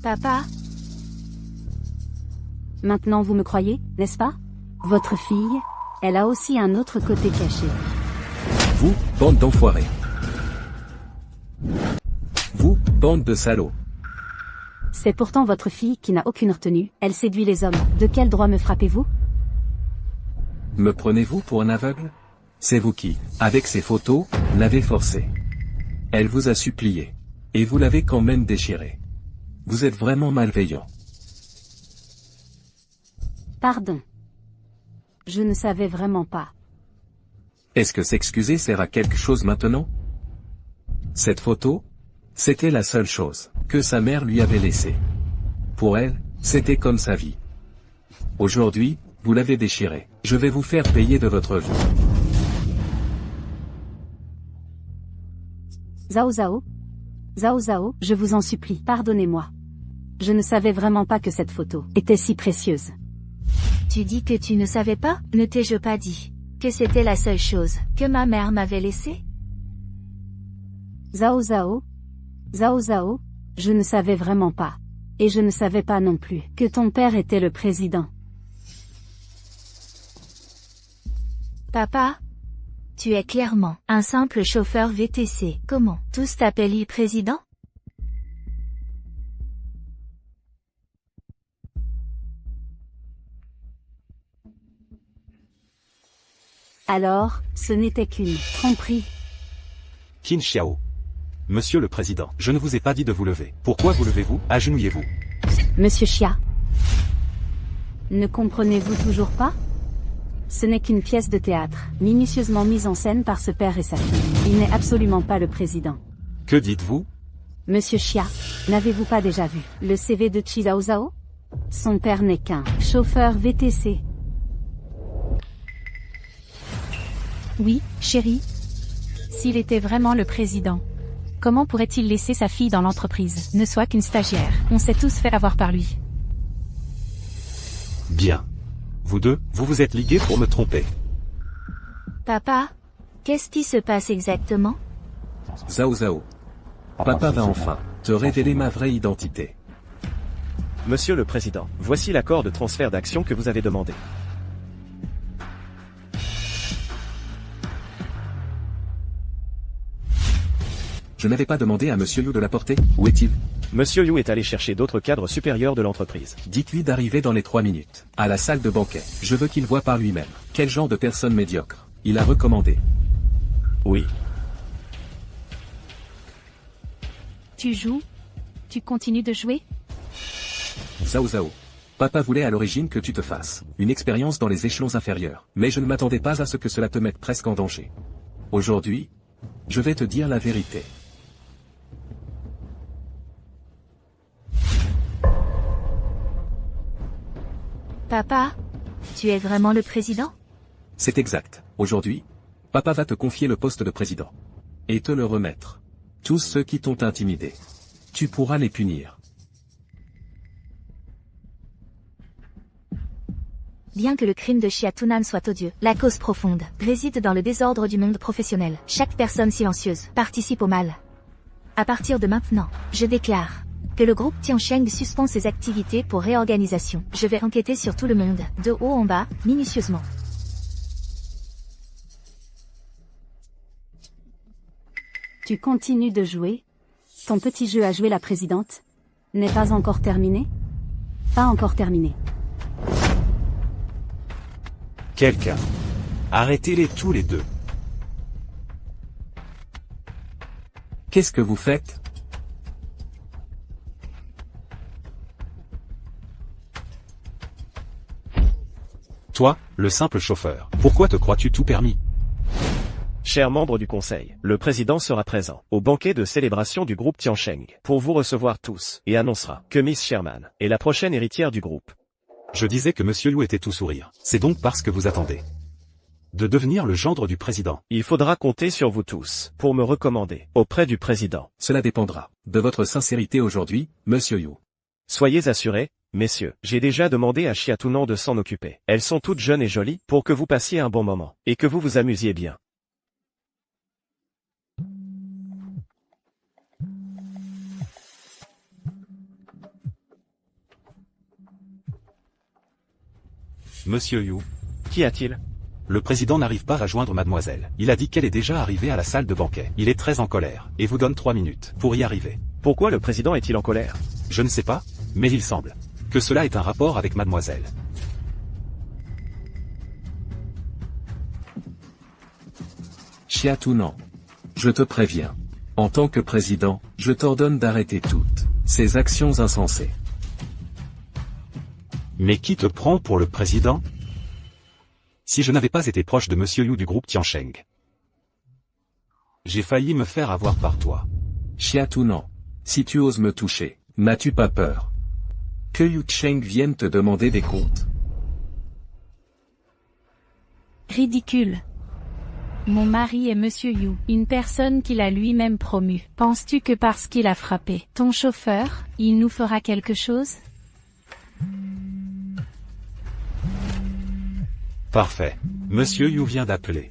Papa? Maintenant vous me croyez, n'est-ce pas? Votre fille, elle a aussi un autre côté caché. Vous, bande d'enfoirés. Vous, bande de salauds. C'est pourtant votre fille qui n'a aucune retenue, elle séduit les hommes. De quel droit me frappez-vous? Me prenez-vous pour un aveugle? C'est vous qui, avec ces photos, l'avez forcée. Elle vous a supplié. Et vous l'avez quand même déchirée. Vous êtes vraiment malveillant. Pardon. Je ne savais vraiment pas. Est-ce que s'excuser sert à quelque chose maintenant? Cette photo? C'était la seule chose que sa mère lui avait laissée. Pour elle, c'était comme sa vie. Aujourd'hui, vous l'avez déchirée. Je vais vous faire payer de votre vie. Zhao Zhao? Zhao Zhao, je vous en supplie, pardonnez-moi. Je ne savais vraiment pas que cette photo était si précieuse. Tu dis que tu ne savais pas? Ne t'ai-je pas dit que c'était la seule chose que ma mère m'avait laissée? Zhao Zhao? Zhao Zhao, je ne savais vraiment pas. Et je ne savais pas non plus que ton père était le président. Papa? Tu es clairement un simple chauffeur VTC. Comment tous t'appellent président? Alors, ce n'était qu'une tromperie. Qin Xiao. Monsieur le Président, je ne vous ai pas dit de vous lever. Pourquoi vous levez-vous? Agenouillez-vous. Monsieur Xia. Ne comprenez-vous toujours pas? Ce n'est qu'une pièce de théâtre, minutieusement mise en scène par ce père et sa fille. Il n'est absolument pas le président. Que dites-vous? Monsieur Xia, n'avez-vous pas déjà vu le CV de Qi Zhao Zhao? Son père n'est qu'un chauffeur VTC. Oui, chérie. S'il était vraiment le président, comment pourrait-il laisser sa fille dans l'entreprise, ne soit qu'une stagiaire? On s'est tous fait avoir par lui. Bien. Vous deux, vous vous êtes ligués pour me tromper. Papa? Qu'est-ce qui se passe exactement? Zhao Zhao. Papa va enfin te révéler ma vraie identité. Monsieur le Président, voici l'accord de transfert d'actions que vous avez demandé. Je n'avais pas demandé à Monsieur Yu de l'apporter. Où est-il? Monsieur Yu est allé chercher d'autres cadres supérieurs de l'entreprise. Dites-lui d'arriver dans les 3 minutes. À la salle de banquet. Je veux qu'il voie par lui-même. Quel genre de personne médiocre il a recommandé. Oui. Tu joues? Tu continues de jouer? Zhao Zhao. Papa voulait à l'origine que tu te fasses une expérience dans les échelons inférieurs. Mais je ne m'attendais pas à ce que cela te mette presque en danger. Aujourd'hui, je vais te dire la vérité. Papa? Tu es vraiment le président? C'est exact. Aujourd'hui, papa va te confier le poste de président. Et te le remettre. Tous ceux qui t'ont intimidé. Tu pourras les punir. Bien que le crime de Xia Tunan soit odieux, la cause profonde réside dans le désordre du monde professionnel. Chaque personne silencieuse participe au mal. À partir de maintenant, je déclare que le groupe Tiansheng suspend ses activités pour réorganisation. Je vais enquêter sur tout le monde, de haut en bas, minutieusement. Tu continues de jouer? Ton petit jeu à jouer la présidente n'est pas encore terminé? Pas encore terminé. Quelqu'un. Arrêtez-les tous les deux. Qu'est-ce que vous faites? Toi, le simple chauffeur, pourquoi te crois-tu tout permis? Chers membres du conseil, le président sera présent au banquet de célébration du groupe Tiancheng pour vous recevoir tous et annoncera que Miss Sherman est la prochaine héritière du groupe. Je disais que Monsieur Liu était tout sourire. C'est donc parce que vous attendez de devenir le gendre du président. Il faudra compter sur vous tous pour me recommander auprès du président. Cela dépendra de votre sincérité aujourd'hui, Monsieur Yu. Soyez assurés, messieurs, j'ai déjà demandé à Xiatunan de s'en occuper. Elles sont toutes jeunes et jolies pour que vous passiez un bon moment et que vous vous amusiez bien. Monsieur Yu, Qu'y a-t-il? le président n'arrive pas à joindre mademoiselle. Il a dit qu'elle est déjà arrivée à la salle de banquet. Il est très en colère, et vous donne 3 minutes pour y arriver. Pourquoi le président est-il en colère? Je ne sais pas, mais il semble que cela ait un rapport avec mademoiselle. Xiatunan. Je te préviens. En tant que président, je t'ordonne d'arrêter toutes ces actions insensées. Mais qui te prend pour le président? Si je n'avais pas été proche de Monsieur Yu du groupe Tiancheng, j'ai failli me faire avoir par toi. Xiatunan. Si tu oses me toucher, n'as-tu pas peur que Yu Cheng vienne te demander des comptes? Ridicule. Mon mari est Monsieur Yu, une personne qu'il a lui-même promue. Penses-tu que parce qu'il a frappé ton chauffeur, il nous fera quelque chose? Parfait. Monsieur Yu vient d'appeler.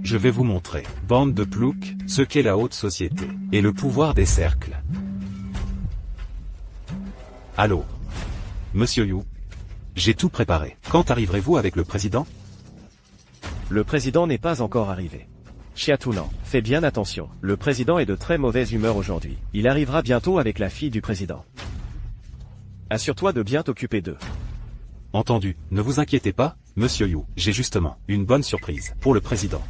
Je vais vous montrer, bande de ploucs, ce qu'est la haute société, et le pouvoir des cercles. Allô? Monsieur Yu? J'ai tout préparé. Quand arriverez-vous avec le président? Le président n'est pas encore arrivé. Xiatunan, fais bien attention, le président est de très mauvaise humeur aujourd'hui. Il arrivera bientôt avec la fille du président. Assure-toi de bien t'occuper d'eux. Entendu, ne vous inquiétez pas, Monsieur Yu, j'ai justement une bonne surprise pour le président.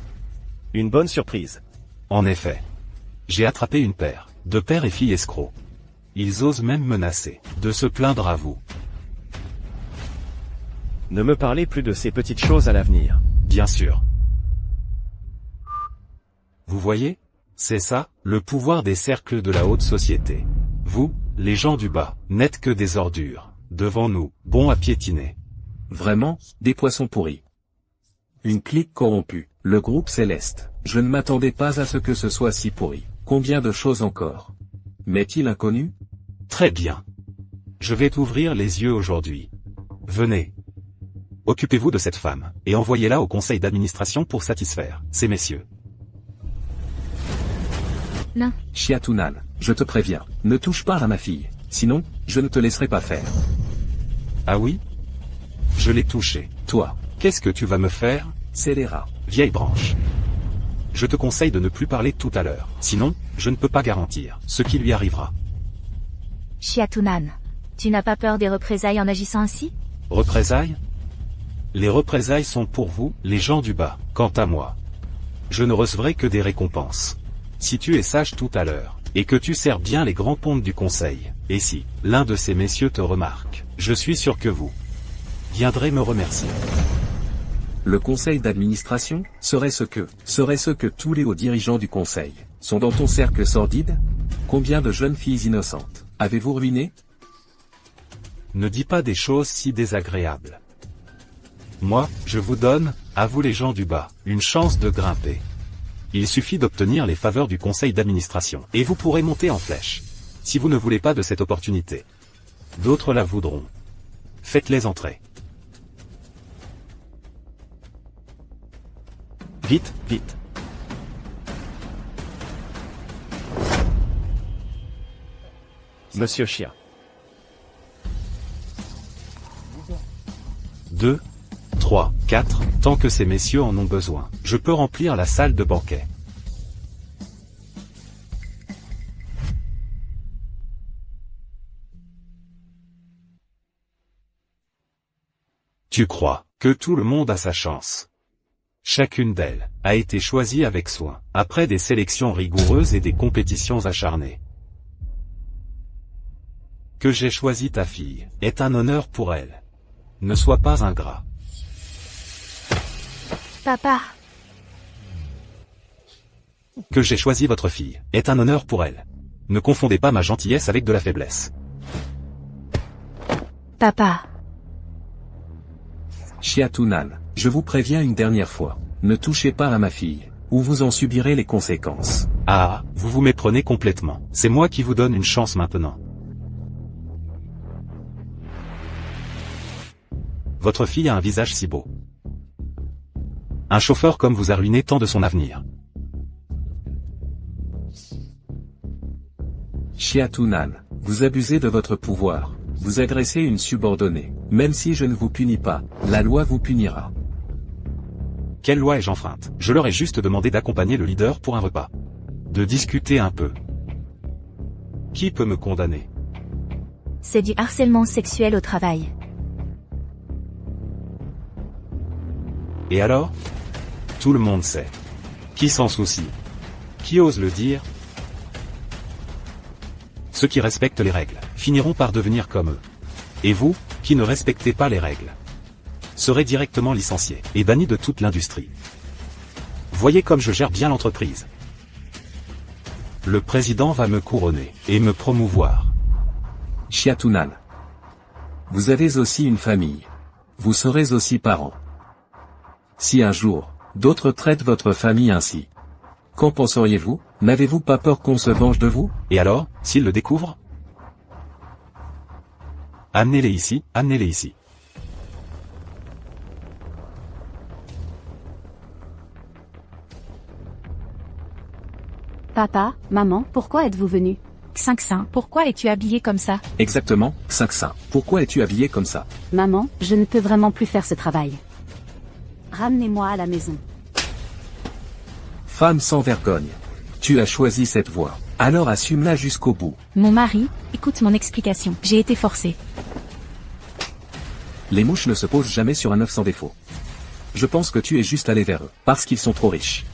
Une bonne surprise. En effet. J'ai attrapé une paire de père et fille escrocs. Ils osent même menacer de se plaindre à vous. Ne me parlez plus de ces petites choses à l'avenir. Bien sûr. Vous voyez? C'est ça, le pouvoir des cercles de la haute société. Vous, les gens du bas, n'êtes que des ordures, devant nous, bons à piétiner. Vraiment, des poissons pourris. Une clique corrompue, le groupe céleste. Je ne m'attendais pas à ce que ce soit si pourri. Combien de choses encore? M'est-il inconnu? Très bien. Je vais t'ouvrir les yeux aujourd'hui. Venez. Occupez-vous de cette femme, et envoyez-la au conseil d'administration pour satisfaire ces messieurs. Non. Xiatunan, je te préviens, ne touche pas à ma fille, sinon, je ne te laisserai pas faire. Ah oui? Je l'ai touché. Toi, Qu'est-ce que tu vas me faire? scélérat. Vieille branche. Je te conseille de ne plus parler tout à l'heure, sinon, je ne peux pas garantir ce qui lui arrivera. Xiatunan. Tu n'as pas peur des représailles en agissant ainsi? Représailles? Les représailles sont pour vous, les gens du bas. Quant à moi, je ne recevrai que des récompenses. Si tu es sage tout à l'heure, et que tu sers bien les grands pontes du conseil, et si l'un de ces messieurs te remarque, je suis sûr que vous viendrez me remercier. Le conseil d'administration serait ce que tous les hauts dirigeants du conseil sont dans ton cercle sordide? Combien de jeunes filles innocentes avez-vous ruiné? Ne dis pas des choses si désagréables. Moi, je vous donne, à vous les gens du bas, une chance de grimper. Il suffit d'obtenir les faveurs du conseil d'administration, et vous pourrez monter en flèche. Si vous ne voulez pas de cette opportunité, d'autres la voudront. Faites-les entrer. Vite, vite. Monsieur Chia. 2, 3, 4, tant que ces messieurs en ont besoin, je peux remplir la salle de banquet. Tu crois Que tout le monde a sa chance. Chacune d'elles a été choisie avec soin, après des sélections rigoureuses et des compétitions acharnées. Que j'ai choisi ta fille est un honneur pour elle. Ne sois pas ingrat. Papa, Que j'ai choisi votre fille est un honneur pour elle. Ne confondez pas ma gentillesse avec de la faiblesse. papa, Chiatunan, je vous préviens une dernière fois. Ne touchez pas à ma fille, ou vous en subirez les conséquences. Ah, vous vous méprenez complètement. C'est moi qui vous donne une chance maintenant. Votre fille a un visage si beau. Un chauffeur comme vous a ruiné tant de son avenir. Chiatunan, vous abusez de votre pouvoir. Vous agressez une subordonnée. Même si je ne vous punis pas, la loi vous punira. Quelle loi ai-je enfreinte? Je leur ai juste demandé d'accompagner le leader pour un repas. De discuter un peu. Qui peut me condamner? c'est du harcèlement sexuel au travail. Et alors? Tout le monde sait. Qui s'en soucie? Qui ose le dire? Ceux qui respectent les règles finiront par devenir comme eux. Et vous, qui ne respectez pas les règles, serez directement licenciés et bannis de toute l'industrie. Voyez comme je gère bien l'entreprise. Le président va me couronner et me promouvoir. Chiatunan. Vous avez aussi une famille. Vous serez aussi parents. Si un jour, d'autres traitent votre famille ainsi, qu'en penseriez-vous? N'avez-vous pas peur qu'on se venge de vous? Et alors, s'ils le découvrent? Amenez-les ici, amenez-les ici. Papa, maman, pourquoi êtes-vous venus? Xinxin, pourquoi es-tu habillé comme ça? Exactement, Xinxin. Pourquoi es-tu habillé comme ça? Maman, je ne peux vraiment plus faire ce travail. Ramenez-moi à la maison. Femme sans vergogne. Tu as choisi cette voie. Alors assume-la jusqu'au bout. Mon mari, écoute mon explication. J'ai été forcée. Les mouches ne se posent jamais sur un œuf sans défaut. Je pense que tu es juste allé vers eux, parce qu'ils sont trop riches.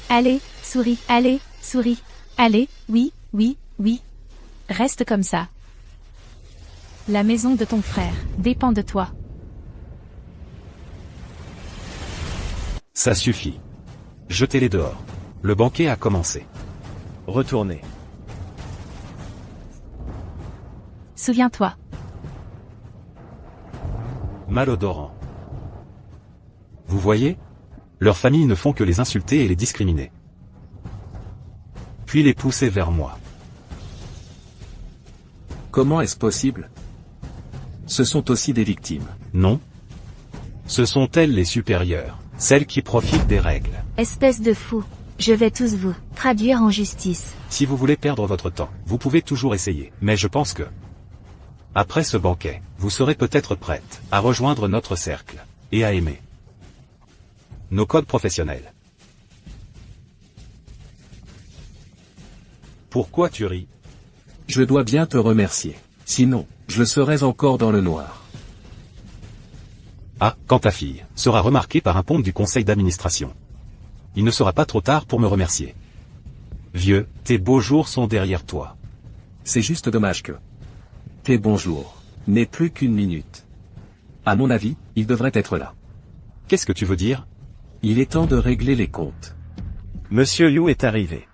Allez, souris, allez, souris. Allez, oui, oui, oui. Reste comme ça. La maison de ton frère dépend de toi. Ça suffit. Jetez-les dehors. Le banquet a commencé. Retournez. Souviens-toi. Malodorant. Vous voyez? Leurs familles ne font que les insulter et les discriminer. Puis les pousser vers moi. Comment est-ce possible? Ce sont aussi des victimes. Non. Ce sont elles les supérieures, celles qui profitent des règles. Espèce de fou. Je vais tous vous traduire en justice. Si vous voulez perdre votre temps, vous pouvez toujours essayer, mais je pense que, après ce banquet, vous serez peut-être prête à rejoindre notre cercle, et à aimer nos codes professionnels. Pourquoi tu ris? Je dois bien te remercier. Sinon, je serais encore dans le noir. Ah, quand ta fille sera remarquée par un ponte du conseil d'administration. Il ne sera pas trop tard pour me remercier. Vieux, tes beaux jours sont derrière toi. C'est juste dommage que tes bons jours n'aient plus qu'une minute. À mon avis, il devrait être là. Qu'est-ce que tu veux dire? Il est temps de régler les comptes. Monsieur Yu est arrivé.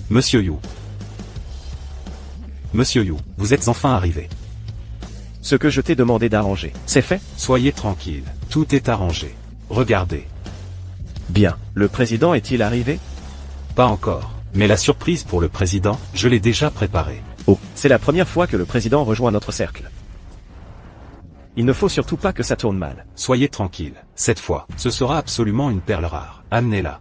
Monsieur Yu. Monsieur Yu, vous êtes enfin arrivé. Ce que je t'ai demandé d'arranger, c'est fait? Soyez tranquille, tout est arrangé. Regardez. Bien. Le président est-il arrivé? Pas encore. Mais la surprise pour le président, je l'ai déjà préparée. Oh, c'est la première fois que le président rejoint notre cercle. Il ne faut surtout pas que ça tourne mal. Soyez tranquille, cette fois, ce sera absolument une perle rare. Amenez-la.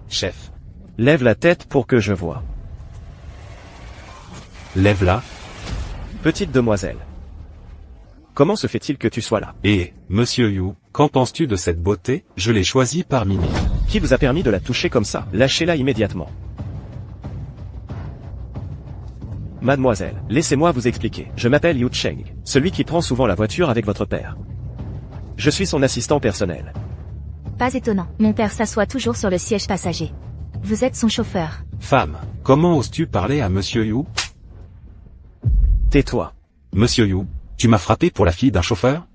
Chef. Lève la tête pour que je voie. Lève-la. Petite demoiselle. Comment se fait-il que tu sois là? Et, Monsieur Yu, Qu'en penses-tu de cette beauté? Je l'ai choisie parmi mille. Qui vous a permis de la toucher comme ça? Lâchez-la immédiatement. Mademoiselle, laissez-moi vous expliquer. Je m'appelle Yu Cheng, celui qui prend souvent la voiture avec votre père. Je suis son assistant personnel. Pas étonnant. Mon père s'assoit toujours sur le siège passager. Vous êtes son chauffeur. Femme, comment oses-tu parler à Monsieur Yu? Tais-toi. Monsieur Yu, tu m'as frappé pour la fille d'un chauffeur?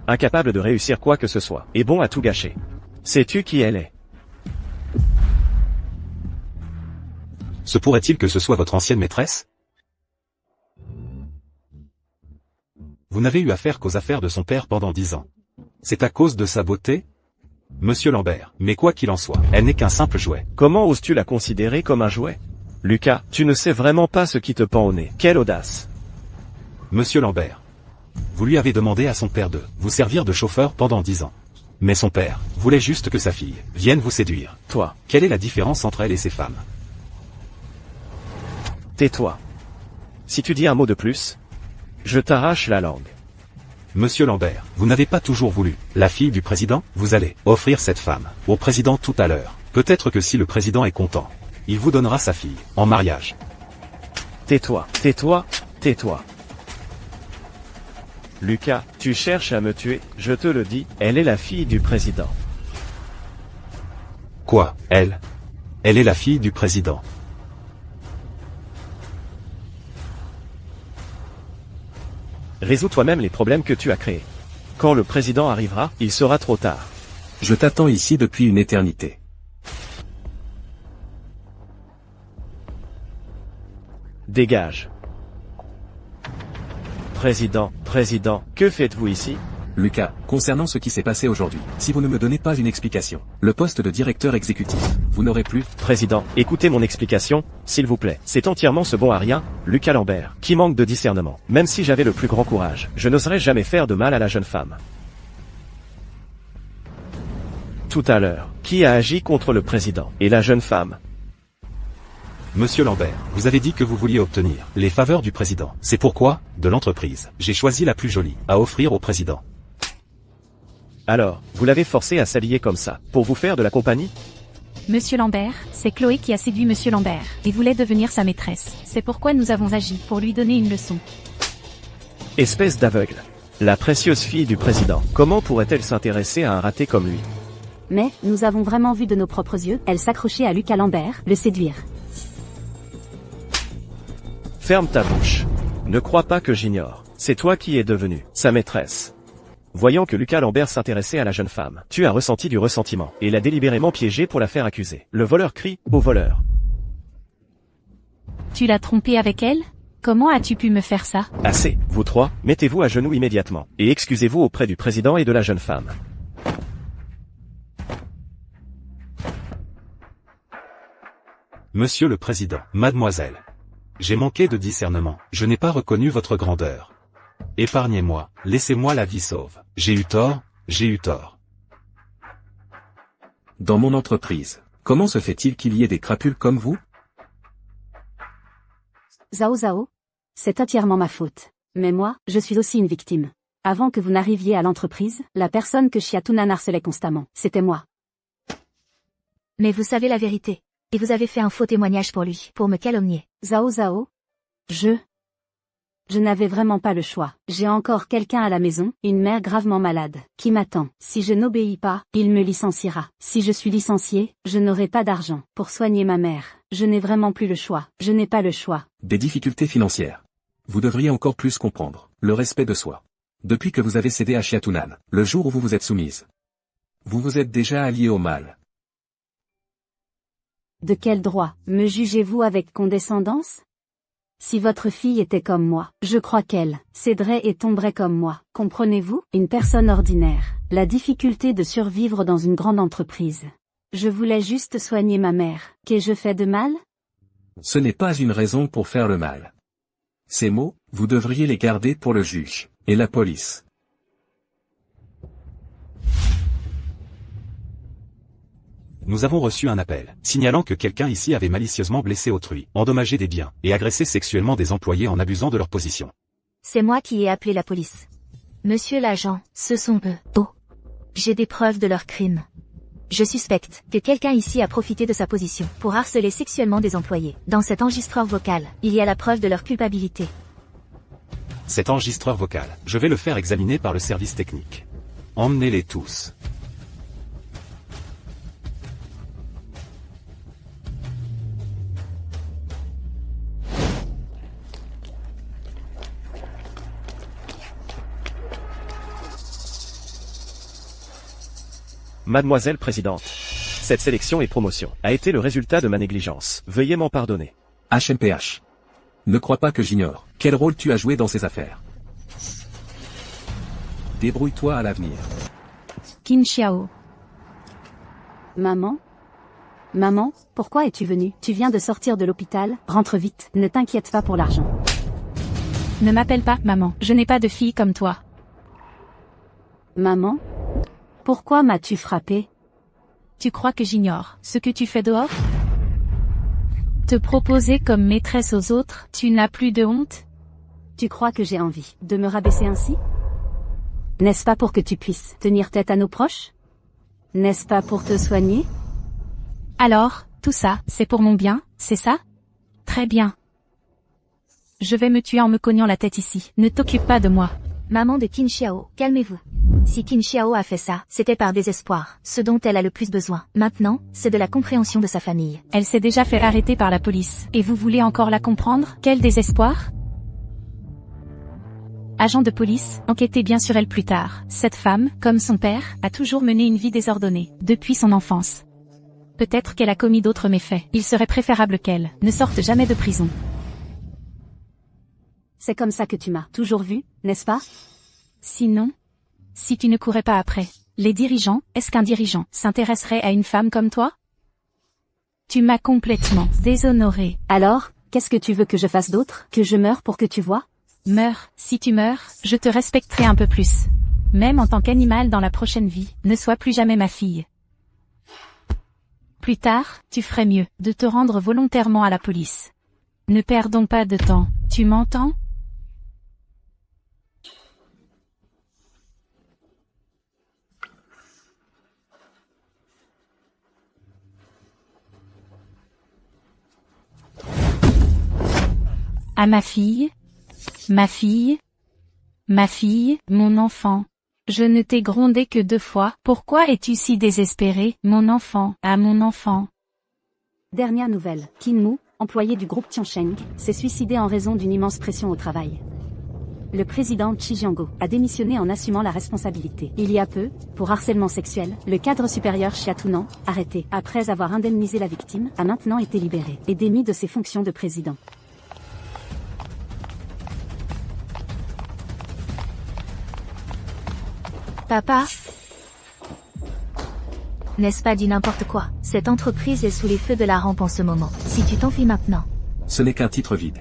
Incapable de réussir quoi que ce soit, et bon à tout gâcher. Sais-tu qui elle est? Se pourrait-il que ce soit votre ancienne maîtresse? Vous n'avez eu affaire qu'aux affaires de son père pendant 10 ans. C'est à cause de sa beauté? Monsieur Lambert, mais quoi qu'il en soit, elle n'est qu'un simple jouet. Comment oses-tu la considérer comme un jouet? Lucas, tu ne sais vraiment pas ce qui te pend au nez. Quelle audace! Monsieur Lambert, vous lui avez demandé à son père de vous servir de chauffeur pendant 10 ans. Mais son père voulait juste que sa fille vienne vous séduire. Toi, Quelle est la différence entre elle et ces femmes? tais-toi. Si tu dis un mot de plus, je t'arrache la langue. Monsieur Lambert, vous n'avez pas toujours voulu la fille du président? Vous allez offrir cette femme au président tout à l'heure. Peut-être que si le président est content, il vous donnera sa fille en mariage. Tais-toi, tais-toi, tais-toi. Lucas, tu cherches à me tuer, je te le dis, elle est la fille du président. Quoi, elle? Elle est la fille du président. Résous toi-même les problèmes que tu as créés. Quand le président arrivera, il sera trop tard. Je t'attends ici depuis une éternité. Dégage. Président, que faites-vous ici? Lucas, concernant ce qui s'est passé aujourd'hui, si vous ne me donnez pas une explication, le poste de directeur exécutif, vous n'aurez plus... Président, écoutez mon explication, s'il vous plaît. C'est entièrement ce bon à rien, Lucas Lambert, qui manque de discernement. Même si j'avais le plus grand courage, je n'oserais jamais faire de mal à la jeune femme. Tout à l'heure, qui a agi contre le président et la jeune femme? Monsieur Lambert, vous avez dit que vous vouliez obtenir les faveurs du président. C'est pourquoi, de l'entreprise, j'ai choisi la plus jolie à offrir au président. Alors, vous l'avez forcé à s'habiller comme ça, pour vous faire de la compagnie? Monsieur Lambert, c'est Chloé qui a séduit Monsieur Lambert, et voulait devenir sa maîtresse. C'est pourquoi nous avons agi, pour lui donner une leçon. Espèce d'aveugle. La précieuse fille du président, comment pourrait-elle s'intéresser à un raté comme lui? Mais, nous avons vraiment vu de nos propres yeux, elle s'accrochait à Lucas Lambert, le séduire. Ferme ta bouche. Ne crois pas que j'ignore. C'est toi qui es devenue sa maîtresse. Voyant que Lucas Lambert s'intéressait à la jeune femme, tu as ressenti du ressentiment, et l'a délibérément piégée pour la faire accuser. Le voleur crie au voleur. Tu l'as trompée avec elle? Comment as-tu pu me faire ça? Assez, vous trois, mettez-vous à genoux immédiatement, et excusez-vous auprès du président et de la jeune femme. Monsieur le président, mademoiselle. J'ai manqué de discernement, je n'ai pas reconnu votre grandeur. Épargnez-moi, laissez-moi la vie sauve. J'ai eu tort, j'ai eu tort. Dans mon entreprise, comment se fait-il qu'il y ait des crapules comme vous? Zhao, c'est entièrement ma faute. Mais moi, je suis aussi une victime. Avant que vous n'arriviez à l'entreprise, la personne que Chiatunan harcelait constamment, c'était moi. Mais vous savez la vérité. Et vous avez fait un faux témoignage pour lui, pour me calomnier. Zhao, je n'avais vraiment pas le choix. J'ai encore quelqu'un à la maison, une mère gravement malade, qui m'attend. Si je n'obéis pas, il me licenciera. Si je suis licencié, je n'aurai pas d'argent pour soigner ma mère. Je n'ai vraiment plus le choix. Je n'ai pas le choix. Des difficultés financières. Vous devriez encore plus comprendre le respect de soi. Depuis que vous avez cédé à Chiatunan, le jour où vous vous êtes soumise, vous vous êtes déjà allié au mal. De quel droit me jugez-vous avec condescendance? Si votre fille était comme moi, je crois qu'elle céderait et tomberait comme moi. Comprenez-vous? Une personne ordinaire. La difficulté de survivre dans une grande entreprise. Je voulais juste soigner ma mère. Qu'ai-je fait de mal? Ce n'est pas une raison pour faire le mal. Ces mots, vous devriez les garder pour le juge et la police. Nous avons reçu un appel, signalant que quelqu'un ici avait malicieusement blessé autrui, endommagé des biens, et agressé sexuellement des employés en abusant de leur position. C'est moi qui ai appelé la police. Monsieur l'agent, ce sont eux. Oh. J'ai des preuves de leur crime. Je suspecte que quelqu'un ici a profité de sa position pour harceler sexuellement des employés. Dans cet enregistreur vocal, il y a la preuve de leur culpabilité. Cet enregistreur vocal, je vais le faire examiner par le service technique. Emmenez-les tous. Mademoiselle Présidente. Cette sélection et promotion a été le résultat de ma négligence. Veuillez m'en pardonner. HMPH. Ne crois pas que j'ignore quel rôle tu as joué dans ces affaires. Débrouille-toi à l'avenir. Qin Xiao. Maman? Maman, pourquoi es-tu venue? Tu viens de sortir de l'hôpital, rentre vite, ne t'inquiète pas pour l'argent. Ne m'appelle pas maman, je n'ai pas de fille comme toi. Maman? Pourquoi m'as-tu frappé? Tu crois que j'ignore ce que tu fais dehors? Te proposer comme maîtresse aux autres, tu n'as plus de honte? Tu crois que j'ai envie de me rabaisser ainsi? N'est-ce pas pour que tu puisses tenir tête à nos proches? N'est-ce pas pour te soigner? Alors, tout ça, c'est pour mon bien, c'est ça? Très bien. Je vais me tuer en me cognant la tête ici. Ne t'occupe pas de moi. Maman de Qin Xiao, calmez-vous. Si Qin Xiao a fait ça, c'était par désespoir. Ce dont elle a le plus besoin, maintenant, c'est de la compréhension de sa famille. Elle s'est déjà fait arrêter par la police. Et vous voulez encore la comprendre? Quel désespoir? Agent de police, enquêtez bien sur elle plus tard. Cette femme, comme son père, a toujours mené une vie désordonnée, depuis son enfance. Peut-être qu'elle a commis d'autres méfaits. Il serait préférable qu'elle ne sorte jamais de prison. C'est comme ça que tu m'as toujours vu, n'est-ce pas? Sinon, si tu ne courais pas après les dirigeants, est-ce qu'un dirigeant s'intéresserait à une femme comme toi? Tu m'as complètement déshonoré. Alors, qu'est-ce que tu veux que je fasse d'autre? Que je meure pour que tu vois? Meurs, si tu meurs, je te respecterai un peu plus. Même en tant qu'animal dans la prochaine vie, ne sois plus jamais ma fille. Plus tard, tu ferais mieux de te rendre volontairement à la police. Ne perdons pas de temps, tu m'entends? À ma fille, ma fille, ma fille, mon enfant. Je ne t'ai grondé que 2 fois. Pourquoi es-tu si désespéré, mon enfant, à mon enfant? Dernière nouvelle, Qin Mu, employé du groupe Tiansheng, s'est suicidé en raison d'une immense pression au travail. Le président Chi Jiango a démissionné en assumant la responsabilité. Il y a peu, pour harcèlement sexuel, le cadre supérieur Xia Tunan, arrêté après avoir indemnisé la victime, a maintenant été libéré et démis de ses fonctions de président. Papa? N'est-ce pas dit n'importe quoi? Cette entreprise est sous les feux de la rampe en ce moment. Si tu t'enfuis maintenant. Ce n'est qu'un titre vide.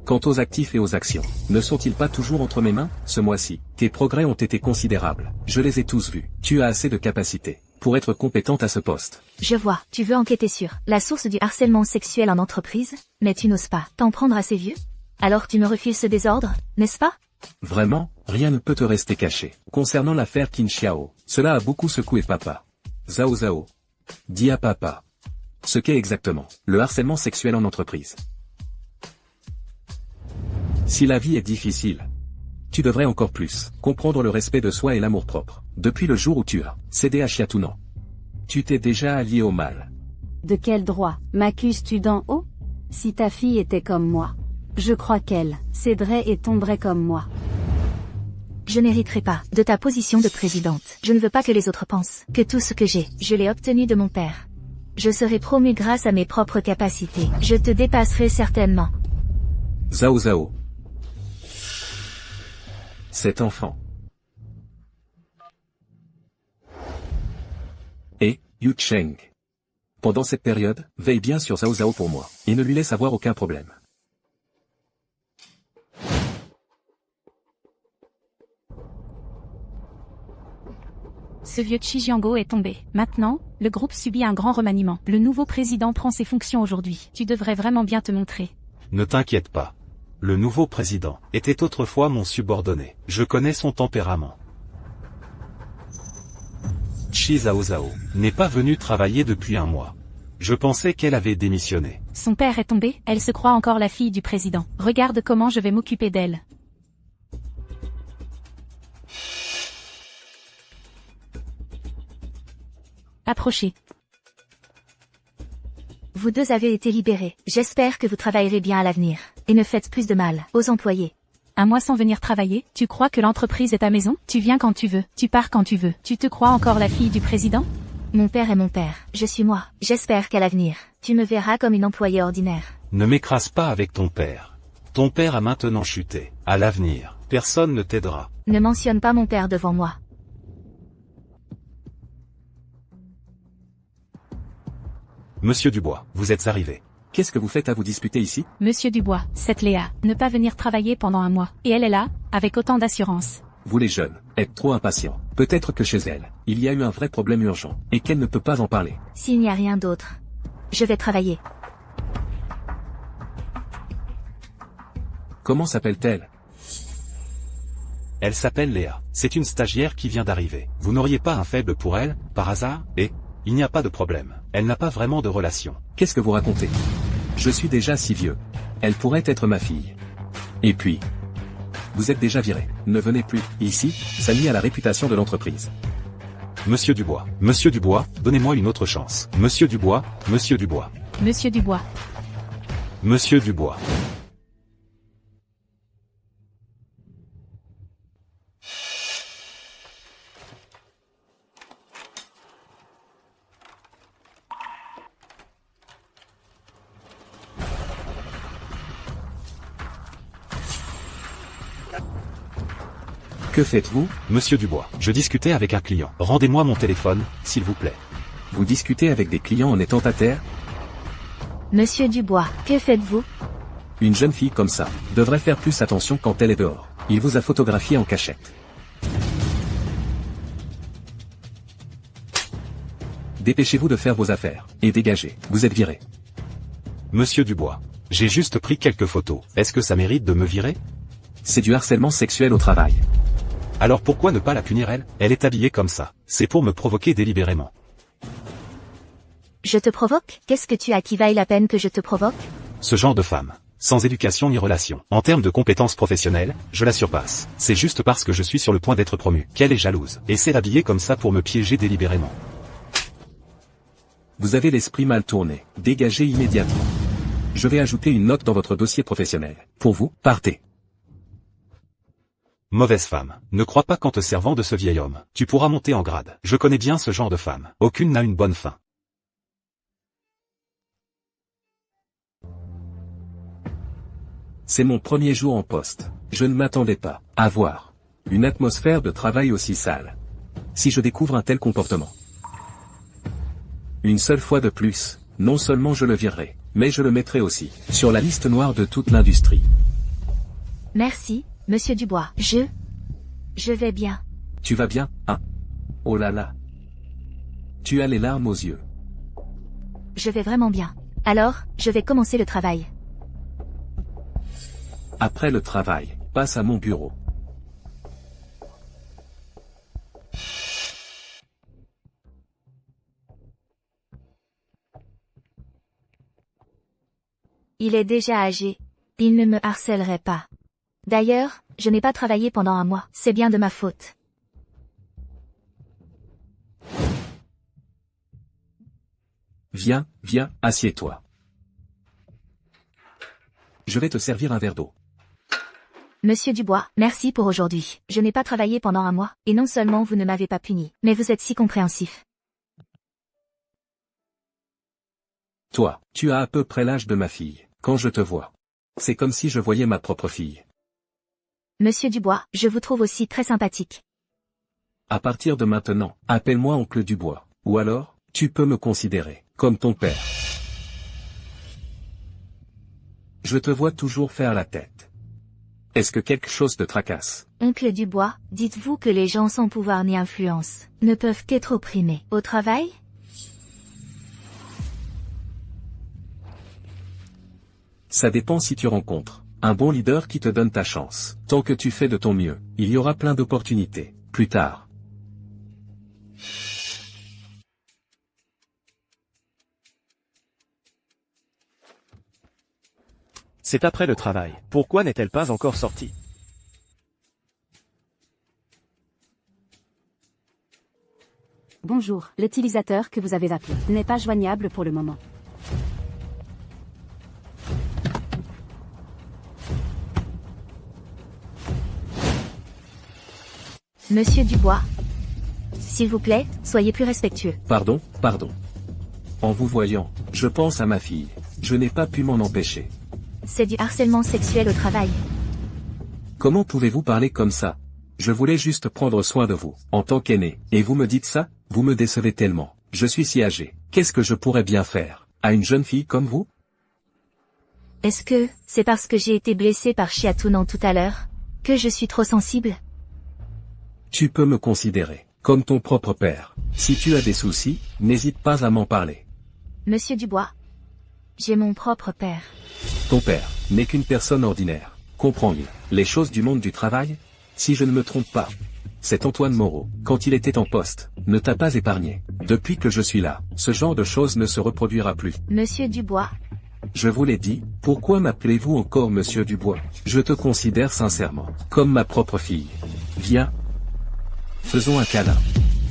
Quant aux actifs et aux actions, ne sont-ils pas toujours entre mes mains? Ce mois-ci, tes progrès ont été considérables. Je les ai tous vus. Tu as assez de capacité pour être compétente à ce poste. Je vois, tu veux enquêter sur la source du harcèlement sexuel en entreprise, mais tu n'oses pas t'en prendre à ces vieux? Alors tu me refuses ce désordre, n'est-ce pas? Vraiment, rien ne peut te rester caché. Concernant l'affaire Qin Xiao, cela a beaucoup secoué papa. Zhao Zhao. Dis à papa. Ce qu'est exactement le harcèlement sexuel en entreprise. Si la vie est difficile, tu devrais encore plus comprendre le respect de soi et l'amour-propre. Depuis le jour où tu as cédé à Xia Tunan, tu t'es déjà allié au mal. De quel droit m'accuses-tu d'en haut? Si ta fille était comme moi, je crois qu'elle céderait et tomberait comme moi. Je n'hériterai pas de ta position de présidente. Je ne veux pas que les autres pensent que tout ce que j'ai, je l'ai obtenu de mon père. Je serai promu grâce à mes propres capacités. Je te dépasserai certainement. Zhao Zhao. Cet enfant. Et, Yu Cheng. Pendant cette période, veille bien sur Zhao Zhao pour moi, et ne lui laisse avoir aucun problème. Ce vieux Chi Jiango est tombé. Maintenant, le groupe subit un grand remaniement. Le nouveau président prend ses fonctions aujourd'hui. Tu devrais vraiment bien te montrer. Ne t'inquiète pas. Le nouveau président était autrefois mon subordonné. Je connais son tempérament. Chi Zhao Zhao n'est pas venue travailler depuis un mois. Je pensais qu'elle avait démissionné. Son père est tombé, elle se croit encore la fille du président. Regarde comment je vais m'occuper d'elle. Approchez. Vous deux avez été libérés. J'espère que vous travaillerez bien à l'avenir. Et ne faites plus de mal aux employés. Un mois sans venir travailler, tu crois que l'entreprise est ta maison? Tu viens quand tu veux, tu pars quand tu veux. Tu te crois encore la fille du président? Mon père est mon père. Je suis moi. J'espère qu'à l'avenir, tu me verras comme une employée ordinaire. Ne m'écrase pas avec ton père. Ton père a maintenant chuté. À l'avenir, personne ne t'aidera. Ne mentionne pas mon père devant moi. Monsieur Dubois, vous êtes arrivé. Qu'est-ce que vous faites à vous disputer ici? Monsieur Dubois, cette Léa, ne pas venir travailler pendant un mois. Et elle est là, avec autant d'assurance. Vous les jeunes, êtes trop impatients. Peut-être que chez elle, il y a eu un vrai problème urgent, et qu'elle ne peut pas en parler. S'il n'y a rien d'autre, je vais travailler. Comment s'appelle-t-elle? Elle s'appelle Léa. C'est une stagiaire qui vient d'arriver. Vous n'auriez pas un faible pour elle, par hasard? Et il n'y a pas de problème. Elle n'a pas vraiment de relation. Qu'est-ce que vous racontez? Je suis déjà si vieux. Elle pourrait être ma fille. Et puis, vous êtes déjà viré. Ne venez plus ici, ça nuit à la réputation de l'entreprise. Monsieur Dubois, donnez-moi une autre chance. Monsieur Dubois. Monsieur Dubois. Monsieur Dubois. Que faites-vous? Monsieur Dubois, je discutais avec un client. Rendez-moi mon téléphone, s'il vous plaît. Vous discutez avec des clients en étant à terre? Monsieur Dubois, que faites-vous? Une jeune fille comme ça devrait faire plus attention quand elle est dehors. Il vous a photographié en cachette. Dépêchez-vous de faire vos affaires, et dégagez, vous êtes viré. Monsieur Dubois, j'ai juste pris quelques photos. Est-ce que ça mérite de me virer? C'est du harcèlement sexuel au travail. Alors pourquoi ne pas la punir elle? Elle est habillée comme ça. C'est pour me provoquer délibérément. Je te provoque? Qu'est-ce que tu as qui vaille la peine que je te provoque? Ce genre de femme, sans éducation ni relation. En termes de compétences professionnelles, je la surpasse. C'est juste parce que je suis sur le point d'être promu qu'elle est jalouse. Et c'est habillée comme ça pour me piéger délibérément. Vous avez l'esprit mal tourné. Dégagez immédiatement. Je vais ajouter une note dans votre dossier professionnel. Pour vous, partez. Mauvaise femme. Ne crois pas qu'en te servant de ce vieil homme, tu pourras monter en grade. Je connais bien ce genre de femme. Aucune n'a une bonne fin. C'est mon premier jour en poste. Je ne m'attendais pas à voir une atmosphère de travail aussi sale. Si je découvre un tel comportement, une seule fois de plus, non seulement je le virerai, mais je le mettrai aussi sur la liste noire de toute l'industrie. Merci, Monsieur Dubois. Je vais bien. Tu vas bien, hein? Oh là là. Tu as les larmes aux yeux. Je vais vraiment bien. Alors, je vais commencer le travail. Après le travail, passe à mon bureau. Il est déjà âgé. Il ne me harcèlerait pas. D'ailleurs, je n'ai pas travaillé pendant un mois. C'est bien de ma faute. Viens, assieds-toi. Je vais te servir un verre d'eau. Monsieur Dubois, merci pour aujourd'hui. Je n'ai pas travaillé pendant un mois, et non seulement vous ne m'avez pas puni, mais vous êtes si compréhensif. Toi, tu as à peu près l'âge de ma fille, quand je te vois. C'est comme si je voyais ma propre fille. Monsieur Dubois, je vous trouve aussi très sympathique. À partir de maintenant, appelle-moi oncle Dubois. Ou alors, tu peux me considérer comme ton père. Je te vois toujours faire la tête. Est-ce que quelque chose te tracasse? Oncle Dubois, dites-vous que les gens sans pouvoir ni influence ne peuvent qu'être opprimés au travail? Ça dépend si tu rencontres Un bon leader qui te donne ta chance. Tant que tu fais de ton mieux, il y aura plein d'opportunités. Plus tard. C'est après le travail. Pourquoi n'est-elle pas encore sortie? Bonjour, l'utilisateur que vous avez appelé n'est pas joignable pour le moment. Monsieur Dubois. S'il vous plaît, soyez plus respectueux. Pardon. En vous voyant, je pense à ma fille. Je n'ai pas pu m'en empêcher. C'est du harcèlement sexuel au travail. Comment pouvez-vous parler comme ça? Je voulais juste prendre soin de vous, en tant qu'aîné, et vous me dites ça? Vous me décevez tellement. Je suis si âgé. Qu'est-ce que je pourrais bien faire à une jeune fille comme vous? Est-ce que c'est parce que j'ai été blessé par Chiatounan tout à l'heure que je suis trop sensible? Tu peux me considérer comme ton propre père. Si tu as des soucis, n'hésite pas à m'en parler. Monsieur Dubois. J'ai mon propre père. Ton père n'est qu'une personne ordinaire. Comprends-le. Les choses du monde du travail? Si je ne me trompe pas, c'est Antoine Moreau, quand il était en poste, ne t'a pas épargné. Depuis que je suis là, ce genre de choses ne se reproduira plus. Monsieur Dubois. Je vous l'ai dit, pourquoi m'appelez-vous encore Monsieur Dubois? Je te considère sincèrement comme ma propre fille. Viens. Faisons un câlin.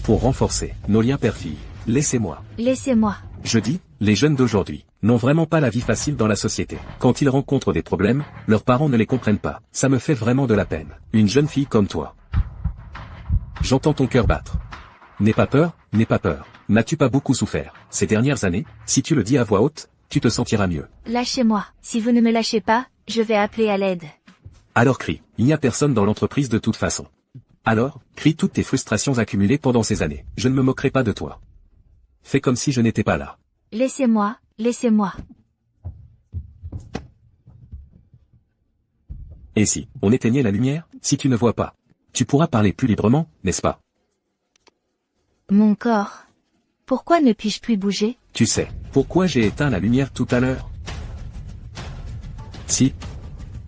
Pour renforcer nos liens père-fille. Laissez-moi. Laissez-moi. Je dis, les jeunes d'aujourd'hui n'ont vraiment pas la vie facile dans la société. Quand ils rencontrent des problèmes, leurs parents ne les comprennent pas. Ça me fait vraiment de la peine. Une jeune fille comme toi. J'entends ton cœur battre. N'aie pas peur. N'as-tu pas beaucoup souffert ces dernières années? Si tu le dis à voix haute, tu te sentiras mieux. Lâchez-moi. Si vous ne me lâchez pas, je vais appeler à l'aide. Alors crie. Il n'y a personne dans l'entreprise de toute façon. Alors, crie toutes tes frustrations accumulées pendant ces années. Je ne me moquerai pas de toi. Fais comme si je n'étais pas là. Laissez-moi, laissez-moi. Et si on éteignait la lumière? Si tu ne vois pas, tu pourras parler plus librement, n'est-ce pas? Mon corps. Pourquoi ne puis-je plus bouger? Tu sais, pourquoi j'ai éteint la lumière tout à l'heure? Si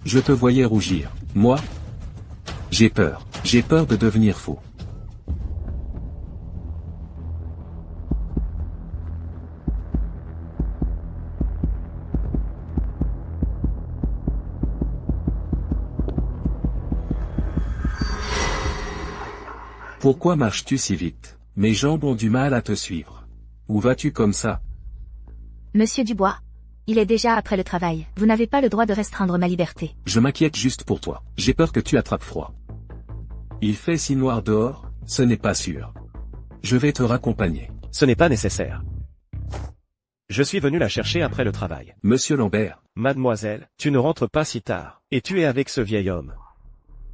je te voyais rougir, moi, j'ai peur de devenir fou. Pourquoi marches-tu si vite? Mes jambes ont du mal à te suivre. Où vas-tu comme ça? Monsieur Dubois. Il est déjà après le travail. Vous n'avez pas le droit de restreindre ma liberté. Je m'inquiète juste pour toi. J'ai peur que tu attrapes froid. Il fait si noir dehors, ce n'est pas sûr. Je vais te raccompagner. Ce n'est pas nécessaire. Je suis venu la chercher après le travail. Monsieur Lambert. Mademoiselle, tu ne rentres pas si tard. Et tu es avec ce vieil homme.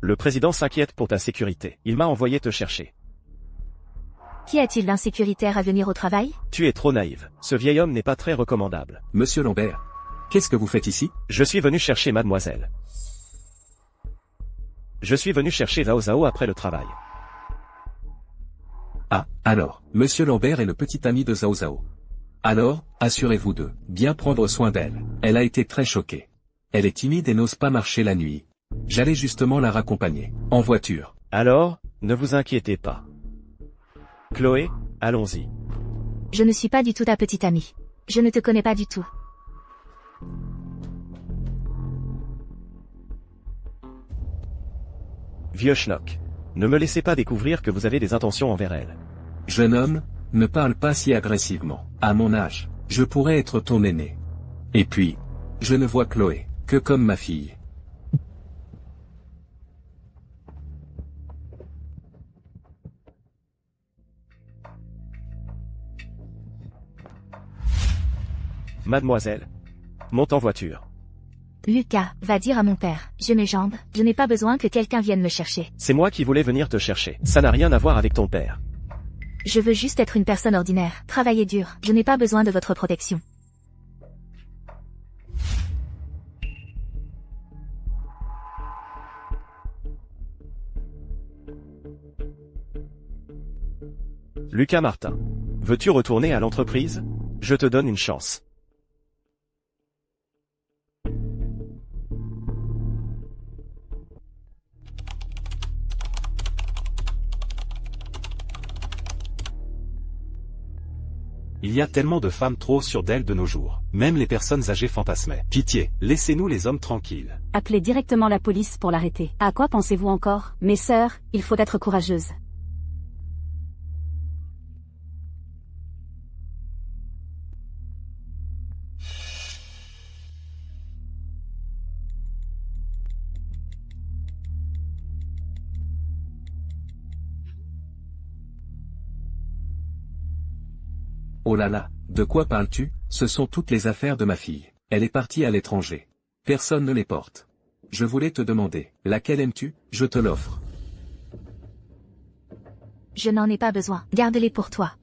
Le président s'inquiète pour ta sécurité. Il m'a envoyé te chercher. Qui a-t-il d'insécuritaire à venir au travail? Tu es trop naïve. Ce vieil homme n'est pas très recommandable. Monsieur Lambert. Qu'est-ce que vous faites ici? Je suis venu chercher mademoiselle. Je suis venu chercher Zhao Zhao après le travail. Ah, alors, Monsieur Lambert est le petit ami de Zhao Zhao. Alors, assurez-vous de bien prendre soin d'elle. Elle a été très choquée. Elle est timide et n'ose pas marcher la nuit. J'allais justement la raccompagner, en voiture. Alors, ne vous inquiétez pas. Chloé, allons-y. Je ne suis pas du tout ta petite amie. Je ne te connais pas du tout. Vieux schnock. Ne me laissez pas découvrir que vous avez des intentions envers elle. Jeune homme, ne parle pas si agressivement. À mon âge, je pourrais être ton aîné. Et puis, je ne vois Chloé que comme ma fille. Mademoiselle, monte en voiture. Lucas, va dire à mon père. J'ai mes jambes. Je n'ai pas besoin que quelqu'un vienne me chercher. C'est moi qui voulais venir te chercher. Ça n'a rien à voir avec ton père. Je veux juste être une personne ordinaire. Travailler dur. Je n'ai pas besoin de votre protection. Lucas Martin. Veux-tu retourner à l'entreprise? Je te donne une chance. Il y a tellement de femmes trop sûres d'elles de nos jours. Même les personnes âgées fantasmaient. Pitié, laissez-nous les hommes tranquilles. Appelez directement la police pour l'arrêter. À quoi pensez-vous encore? Mes sœurs, il faut être courageuse. Oh là là, de quoi parles-tu? Ce sont toutes les affaires de ma fille. Elle est partie à l'étranger. Personne ne les porte. Je voulais te demander, laquelle aimes-tu? Je te l'offre. Je n'en ai pas besoin. Garde-les pour toi.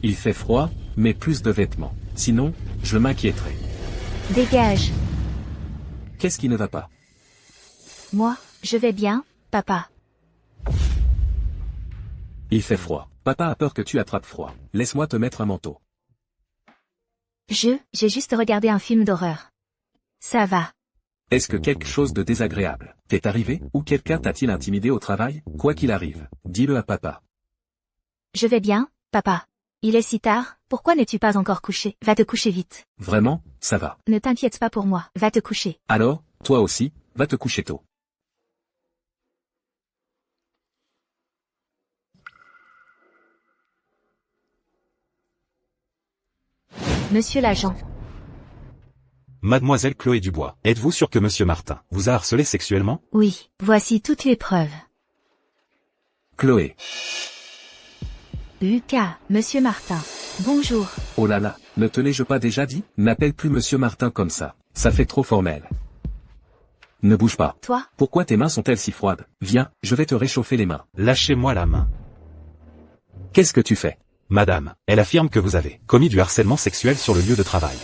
Il fait froid, mais plus de vêtements. Sinon, je m'inquiéterai. Dégage. Qu'est-ce qui ne va pas? Moi, je vais bien, papa. Il fait froid. Papa a peur que tu attrapes froid. Laisse-moi te mettre un manteau. J'ai juste regardé un film d'horreur. Ça va. Est-ce que quelque chose de désagréable t'est arrivé, ou quelqu'un t'a-t-il intimidé au travail? Quoi qu'il arrive, dis-le à papa. Je vais bien, papa. Il est si tard, pourquoi n'es-tu pas encore couché? Va te coucher vite. Vraiment, ça va. Ne t'inquiète pas pour moi, va te coucher. Alors, toi aussi, va te coucher tôt. Monsieur l'agent. Mademoiselle Chloé Dubois, êtes-vous sûr que Monsieur Martin vous a harcelé sexuellement? Oui, voici toutes les preuves. Chloé. Lucas, Monsieur Martin. Bonjour. Oh là là, ne te l'ai-je pas déjà dit? N'appelle plus Monsieur Martin comme ça. Ça fait trop formel. Ne bouge pas. Toi? Pourquoi tes mains sont-elles si froides? Viens, je vais te réchauffer les mains. Lâchez-moi la main. Qu'est-ce que tu fais? Madame, elle affirme que vous avez commis du harcèlement sexuel sur le lieu de travail.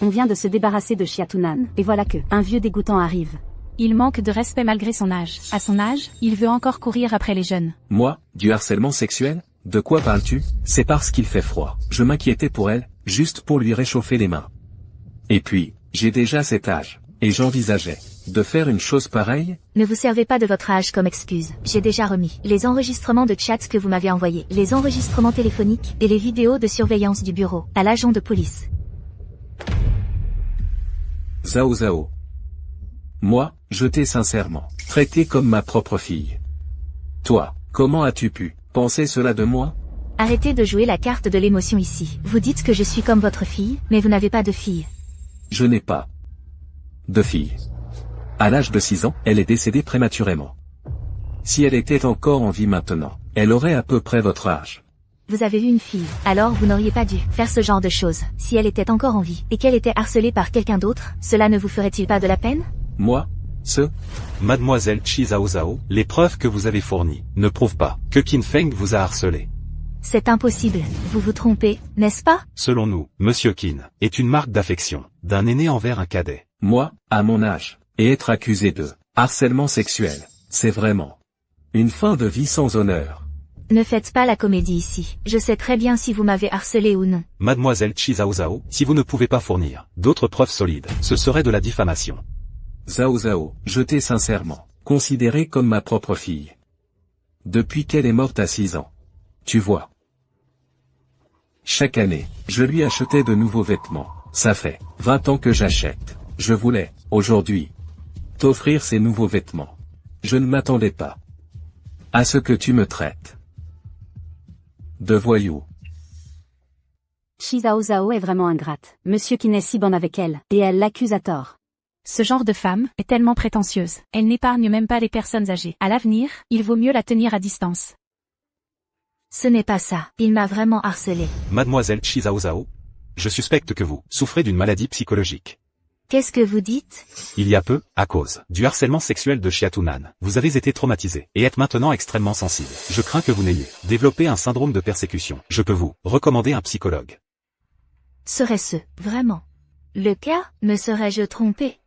On vient de se débarrasser de Chiatunan, et voilà que un vieux dégoûtant arrive. Il manque de respect malgré son âge. À son âge, il veut encore courir après les jeunes. Moi, du harcèlement sexuel? De quoi parles-tu? C'est parce qu'il fait froid. Je m'inquiétais pour elle, juste pour lui réchauffer les mains. Et puis, j'ai déjà cet âge, et j'envisageais de faire une chose pareille. Ne vous servez pas de votre âge comme excuse. J'ai déjà remis les enregistrements de chats que vous m'avez envoyés, les enregistrements téléphoniques et les vidéos de surveillance du bureau à l'agent de police. Zao Zao. Moi, je t'ai sincèrement traité comme ma propre fille. Toi, comment as-tu pu penser cela de moi? Arrêtez de jouer la carte de l'émotion ici. Vous dites que je suis comme votre fille, mais vous n'avez pas de fille. Je n'ai pas de fille. À l'âge de 6 ans, elle est décédée prématurément. Si elle était encore en vie maintenant, elle aurait à peu près votre âge. Vous avez eu une fille, alors vous n'auriez pas dû faire ce genre de choses. Si elle était encore en vie, et qu'elle était harcelée par quelqu'un d'autre, cela ne vous ferait-il pas de la peine? Moi, Mademoiselle Chi Zhao Zhao, les preuves que vous avez fournies ne prouvent pas que Qin Feng vous a harcelé. C'est impossible, vous vous trompez, n'est-ce pas? Selon nous, Monsieur Qin est une marque d'affection d'un aîné envers un cadet. Moi, à mon âge, et être accusé de harcèlement sexuel, c'est vraiment une fin de vie sans honneur. Ne faites pas la comédie ici. Je sais très bien si vous m'avez harcelé ou non. Mademoiselle Chi Zhao Zhao, si vous ne pouvez pas fournir d'autres preuves solides, ce serait de la diffamation. Zhao Zhao, je t'ai sincèrement considérée comme ma propre fille. Depuis qu'elle est morte à 6 ans. Tu vois. Chaque année, je lui achetais de nouveaux vêtements. Ça fait 20 ans que j'achète. Je voulais, aujourd'hui, t'offrir ces nouveaux vêtements. Je ne m'attendais pas à ce que tu me traites de voyou. Zhao Zhao est vraiment ingrate. Monsieur Qin est si bon avec elle, et elle l'accuse à tort. Ce genre de femme est tellement prétentieuse. Elle n'épargne même pas les personnes âgées. À l'avenir, il vaut mieux la tenir à distance. Ce n'est pas ça. Il m'a vraiment harcelé. Mademoiselle Chi Zhao Zhao, je suspecte que vous souffrez d'une maladie psychologique. Qu'est-ce que vous dites? Il y a peu, à cause du harcèlement sexuel de Chiatunan, vous avez été traumatisé et êtes maintenant extrêmement sensible. Je crains que vous n'ayez développé un syndrome de persécution. Je peux vous recommander un psychologue. Serait-ce vraiment le cas? Me serais-je trompé?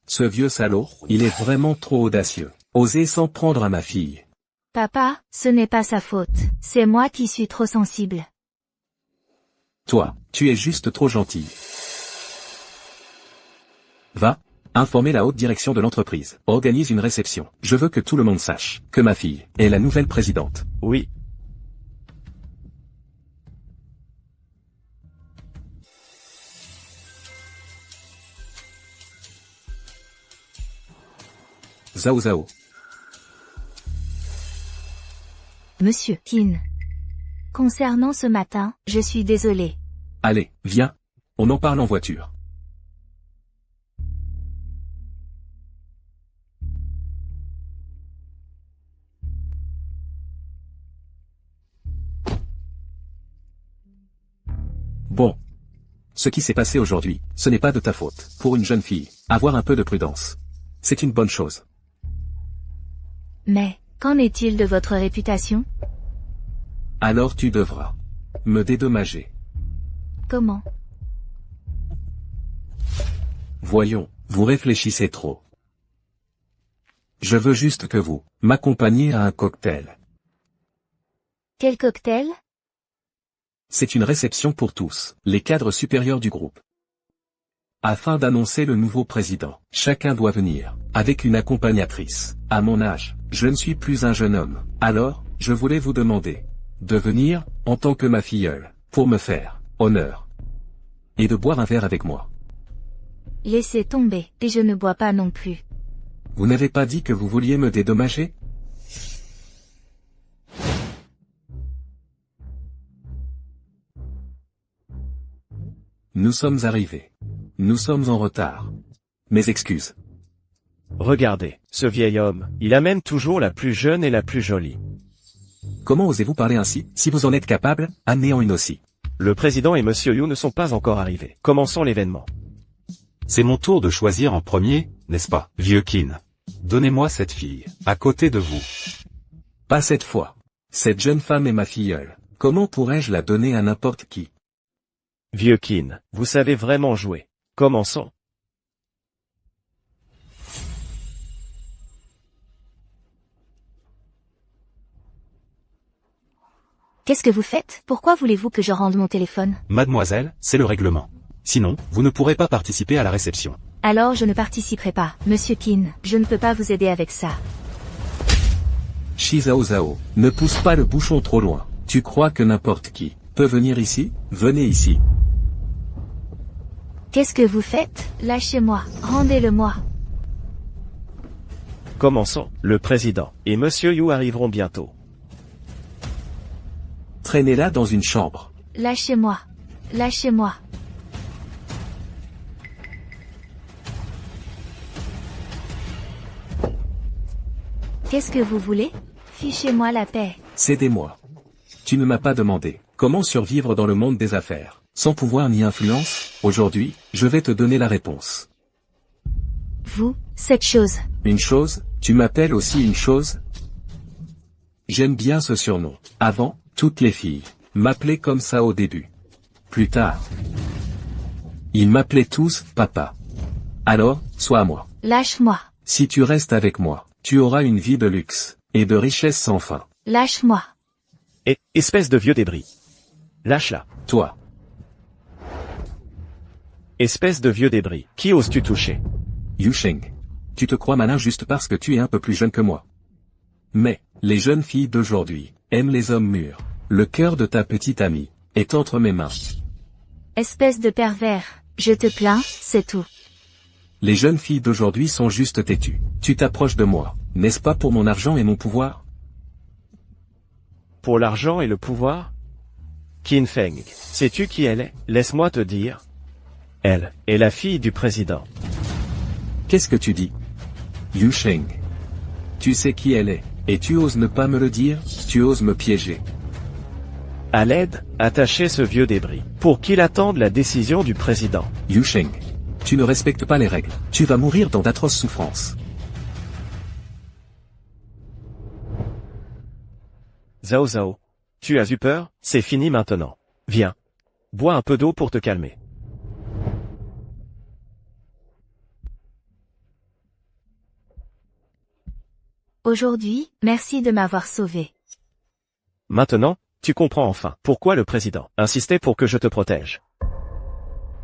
Ce vieux salaud, il est vraiment trop audacieux. Oser s'en prendre à ma fille. Papa, ce n'est pas sa faute. C'est moi qui suis trop sensible. Toi, tu es juste trop gentil. Va, informer la haute direction de l'entreprise. Organise une réception. Je veux que tout le monde sache que ma fille est la nouvelle présidente. Oui. Zhao Zhao. Monsieur Qin. Concernant ce matin, je suis désolé. Allez, viens. On en parle en voiture. Bon. Ce qui s'est passé aujourd'hui, ce n'est pas de ta faute. Pour une jeune fille, avoir un peu de prudence. C'est une bonne chose. Mais, qu'en est-il de votre réputation? Alors tu devras me dédommager. Comment? Voyons, vous réfléchissez trop. Je veux juste que vous m'accompagniez à un cocktail. Quel cocktail? C'est une réception pour tous, les cadres supérieurs du groupe. Afin d'annoncer le nouveau président, chacun doit venir, avec une accompagnatrice. À mon âge, je ne suis plus un jeune homme. Alors, je voulais vous demander de venir, en tant que ma filleule, pour me faire honneur. Et de boire un verre avec moi. Laissez tomber, et je ne bois pas non plus. Vous n'avez pas dit que vous vouliez me dédommager? Nous sommes arrivés. Nous sommes en retard. Mes excuses. Regardez, ce vieil homme, il amène toujours la plus jeune et la plus jolie. Comment osez-vous parler ainsi? Si vous en êtes capable, amenez-en une aussi. Le président et Monsieur Yu ne sont pas encore arrivés. Commençons l'événement. C'est mon tour de choisir en premier, n'est-ce pas, vieux Qin? Donnez-moi cette fille, à côté de vous. Pas cette fois. Cette jeune femme est ma filleule. Comment pourrais-je la donner à n'importe qui? Vieux Qin, vous savez vraiment jouer. Commençons. Qu'est-ce que vous faites? Pourquoi voulez-vous que je rende mon téléphone? Mademoiselle, c'est le règlement. Sinon, vous ne pourrez pas participer à la réception. Alors je ne participerai pas. Monsieur Qin, je ne peux pas vous aider avec ça. Zhao Zhao, ne pousse pas le bouchon trop loin. Tu crois que n'importe qui peut venir ici? Venez ici. Qu'est-ce que vous faites? Lâchez-moi, rendez-le-moi. Commençons. Le président et Monsieur Yu arriveront bientôt. Traînez-la dans une chambre. Lâchez-moi. Lâchez-moi. Qu'est-ce que vous voulez? Fichez-moi la paix. Cédez-moi. Tu ne m'as pas demandé comment survivre dans le monde des affaires, sans pouvoir ni influence. Aujourd'hui, je vais te donner la réponse. Vous, cette chose. Une chose, tu m'appelles aussi une chose? J'aime bien ce surnom. Avant, toutes les filles m'appelaient comme ça au début. Plus tard, ils m'appelaient tous papa. Alors, sois à moi. Lâche-moi. Si tu restes avec moi, tu auras une vie de luxe et de richesse sans fin. Lâche-moi. Et, espèce de vieux débris. Lâche-la. Toi, Espèce de vieux débris. Qui oses-tu toucher? Yu Sheng, tu te crois malin juste parce que tu es un peu plus jeune que moi. Mais, les jeunes filles d'aujourd'hui aiment les hommes mûrs. Le cœur de ta petite amie est entre mes mains. Espèce de pervers. Je te plains, c'est tout. Les jeunes filles d'aujourd'hui sont juste têtues. Tu t'approches de moi, n'est-ce pas pour mon argent et mon pouvoir? Pour l'argent et le pouvoir? Qin Feng, sais-tu qui elle est? Laisse-moi te dire. Elle est la fille du président. Qu'est-ce que tu dis? Yu Sheng. Tu sais qui elle est, et tu oses ne pas me le dire, tu oses me piéger. À l'aide, attachez ce vieux débris, pour qu'il attende la décision du président. Yu Sheng. Tu ne respectes pas les règles, tu vas mourir dans d'atroces souffrances. Zhao Zhao. Tu as eu peur? C'est fini maintenant. Viens. Bois un peu d'eau pour te calmer. Aujourd'hui, merci de m'avoir sauvé. Maintenant, tu comprends enfin pourquoi le président insistait pour que je te protège.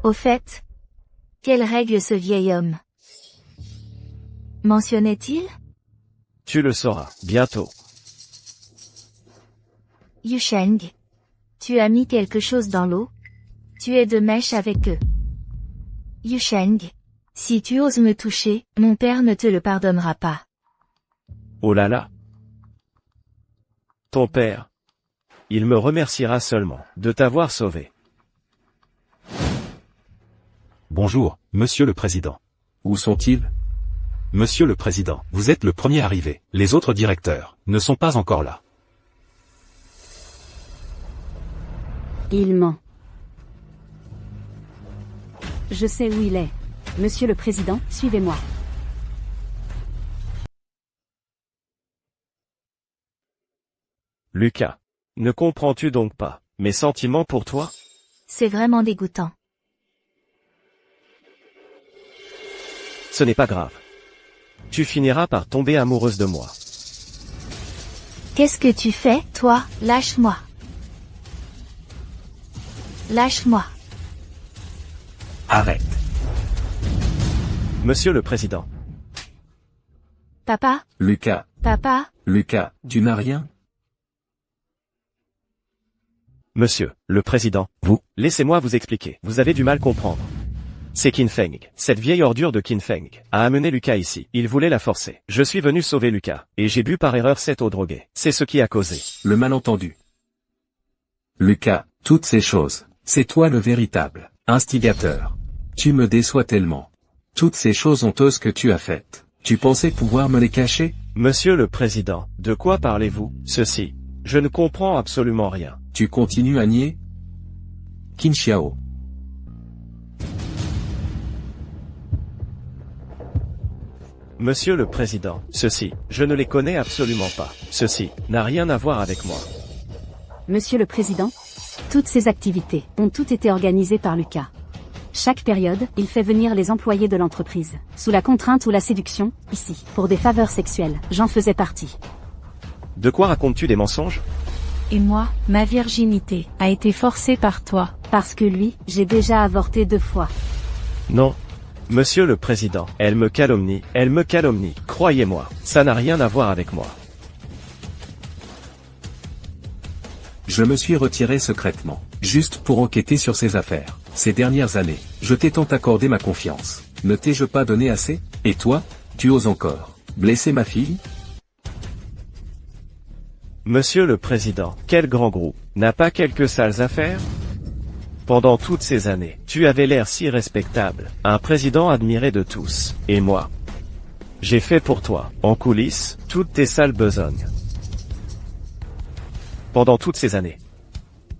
Au fait, quelle règle ce vieil homme mentionnait-il? Tu le sauras, bientôt. Yusheng, tu as mis quelque chose dans l'eau? Tu es de mèche avec eux. Yusheng, si tu oses me toucher, mon père ne te le pardonnera pas. Oh là là. Ton père. Il me remerciera seulement de t'avoir sauvé. Bonjour, monsieur le président. Où sont-ils? Monsieur le président, vous êtes le premier arrivé. Les autres directeurs ne sont pas encore là. Il ment. Je sais où il est. Monsieur le Président, suivez-moi. Lucas. Ne comprends-tu donc pas mes sentiments pour toi? C'est vraiment dégoûtant. Ce n'est pas grave. Tu finiras par tomber amoureuse de moi. Qu'est-ce que tu fais, toi? Lâche-moi. Lâche-moi. Arrête. Monsieur le Président. Papa? Lucas, Papa? Lucas, tu n'as rien? Monsieur le Président, laissez-moi vous expliquer. Vous avez du mal comprendre. C'est Qin Feng, cette vieille ordure de Qin Feng, a amené Lucas ici. Il voulait la forcer. Je suis venu sauver Lucas, et j'ai bu par erreur cette eau droguée. C'est ce qui a causé Le malentendu. Lucas, toutes ces choses, c'est toi le véritable instigateur. Tu me déçois tellement. Toutes ces choses honteuses que tu as faites, tu pensais pouvoir me les cacher? Monsieur le Président, de quoi parlez-vous? Ceci. Je ne comprends absolument rien. Tu continues à nier? Qin Xiao. Monsieur le Président, ceci, je ne les connais absolument pas. Ceci n'a rien à voir avec moi. Monsieur le Président, toutes ces activités ont toutes été organisées par Lucas. Chaque période, il fait venir les employés de l'entreprise, sous la contrainte ou la séduction, ici, pour des faveurs sexuelles. J'en faisais partie. De quoi racontes-tu des mensonges? Et moi, ma virginité a été forcée par toi. Parce que lui, j'ai déjà avorté 2 fois. Non. Monsieur le Président, elle me calomnie, croyez-moi, ça n'a rien à voir avec moi. Je me suis retiré secrètement, juste pour enquêter sur ses affaires. Ces dernières années, je t'ai tant accordé ma confiance. Ne t'ai-je pas donné assez? Et toi, tu oses encore blesser ma fille? Monsieur le Président, quel grand groupe n'a pas quelques sales affaires? Pendant toutes ces années, tu avais l'air si respectable, un président admiré de tous, et moi. J'ai fait pour toi, en coulisses, toutes tes sales besognes. Pendant toutes ces années,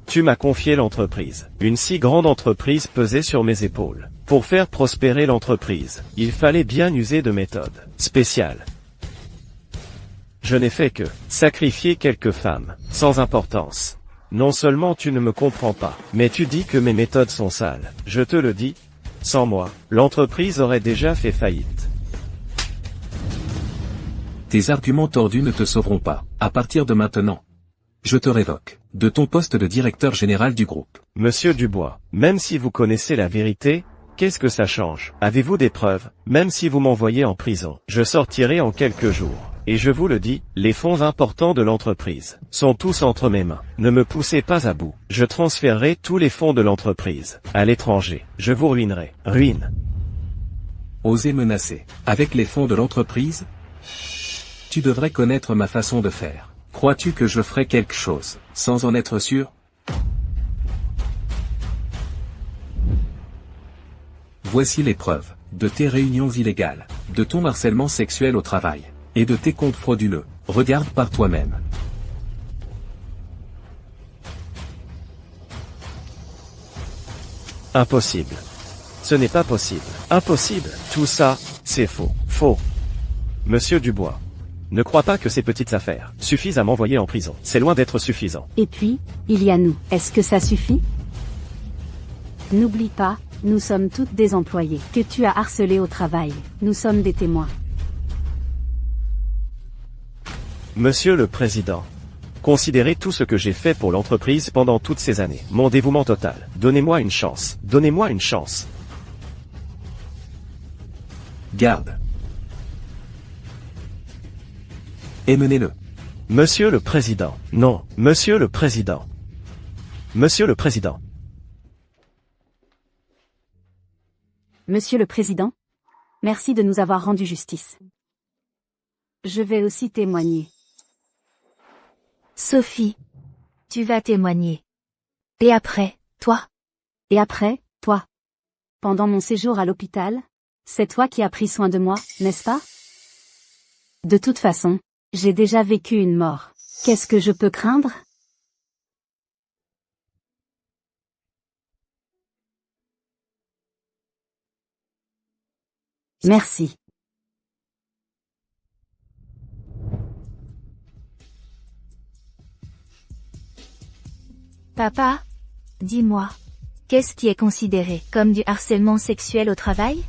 tu m'as confié l'entreprise. Une si grande entreprise pesait sur mes épaules. Pour faire prospérer l'entreprise, il fallait bien user de méthodes spéciales. Je n'ai fait que sacrifier quelques femmes, sans importance. Non seulement tu ne me comprends pas, mais tu dis que mes méthodes sont sales. Je te le dis, sans moi, l'entreprise aurait déjà fait faillite. Tes arguments tordus ne te sauveront pas. À partir de maintenant, je te révoque de ton poste de directeur général du groupe. Monsieur Dubois, même si vous connaissez la vérité, qu'est-ce que ça change? Avez-vous des preuves? Même si vous m'envoyez en prison, je sortirai en quelques jours. Et je vous le dis, les fonds importants de l'entreprise sont tous entre mes mains. Ne me poussez pas à bout. Je transférerai tous les fonds de l'entreprise à l'étranger. Je vous ruinerai. Ruine. Oser menacer. Avec les fonds de l'entreprise? Tu devrais connaître ma façon de faire. Crois-tu que je ferai quelque chose, sans en être sûr? Voici les preuves de tes réunions illégales, de ton harcèlement sexuel au travail, et de tes comptes frauduleux. Regarde par toi-même. Impossible. Ce n'est pas possible. Impossible. Tout ça, c'est faux. Faux. Monsieur Dubois. Ne crois pas que ces petites affaires suffisent à m'envoyer en prison. C'est loin d'être suffisant. Et puis, il y a nous. Est-ce que ça suffit? N'oublie pas, nous sommes toutes des employés que tu as harcelés au travail. Nous sommes des témoins. Monsieur le Président, considérez tout ce que j'ai fait pour l'entreprise pendant toutes ces années. Mon dévouement total. Donnez-moi une chance. Donnez-moi une chance. Garde. Emmenez-le. Monsieur le Président. Non, Monsieur le Président. Monsieur le Président. Monsieur le Président, merci de nous avoir rendu justice. Je vais aussi témoigner. Sophie. Tu vas témoigner. Et après, toi? Et après, toi. Pendant mon séjour à l'hôpital, c'est toi qui as pris soin de moi, n'est-ce pas? De toute façon, j'ai déjà vécu une mort. Qu'est-ce que je peux craindre? Merci. Papa? Dis-moi. Qu'est-ce qui est considéré comme du harcèlement sexuel au travail?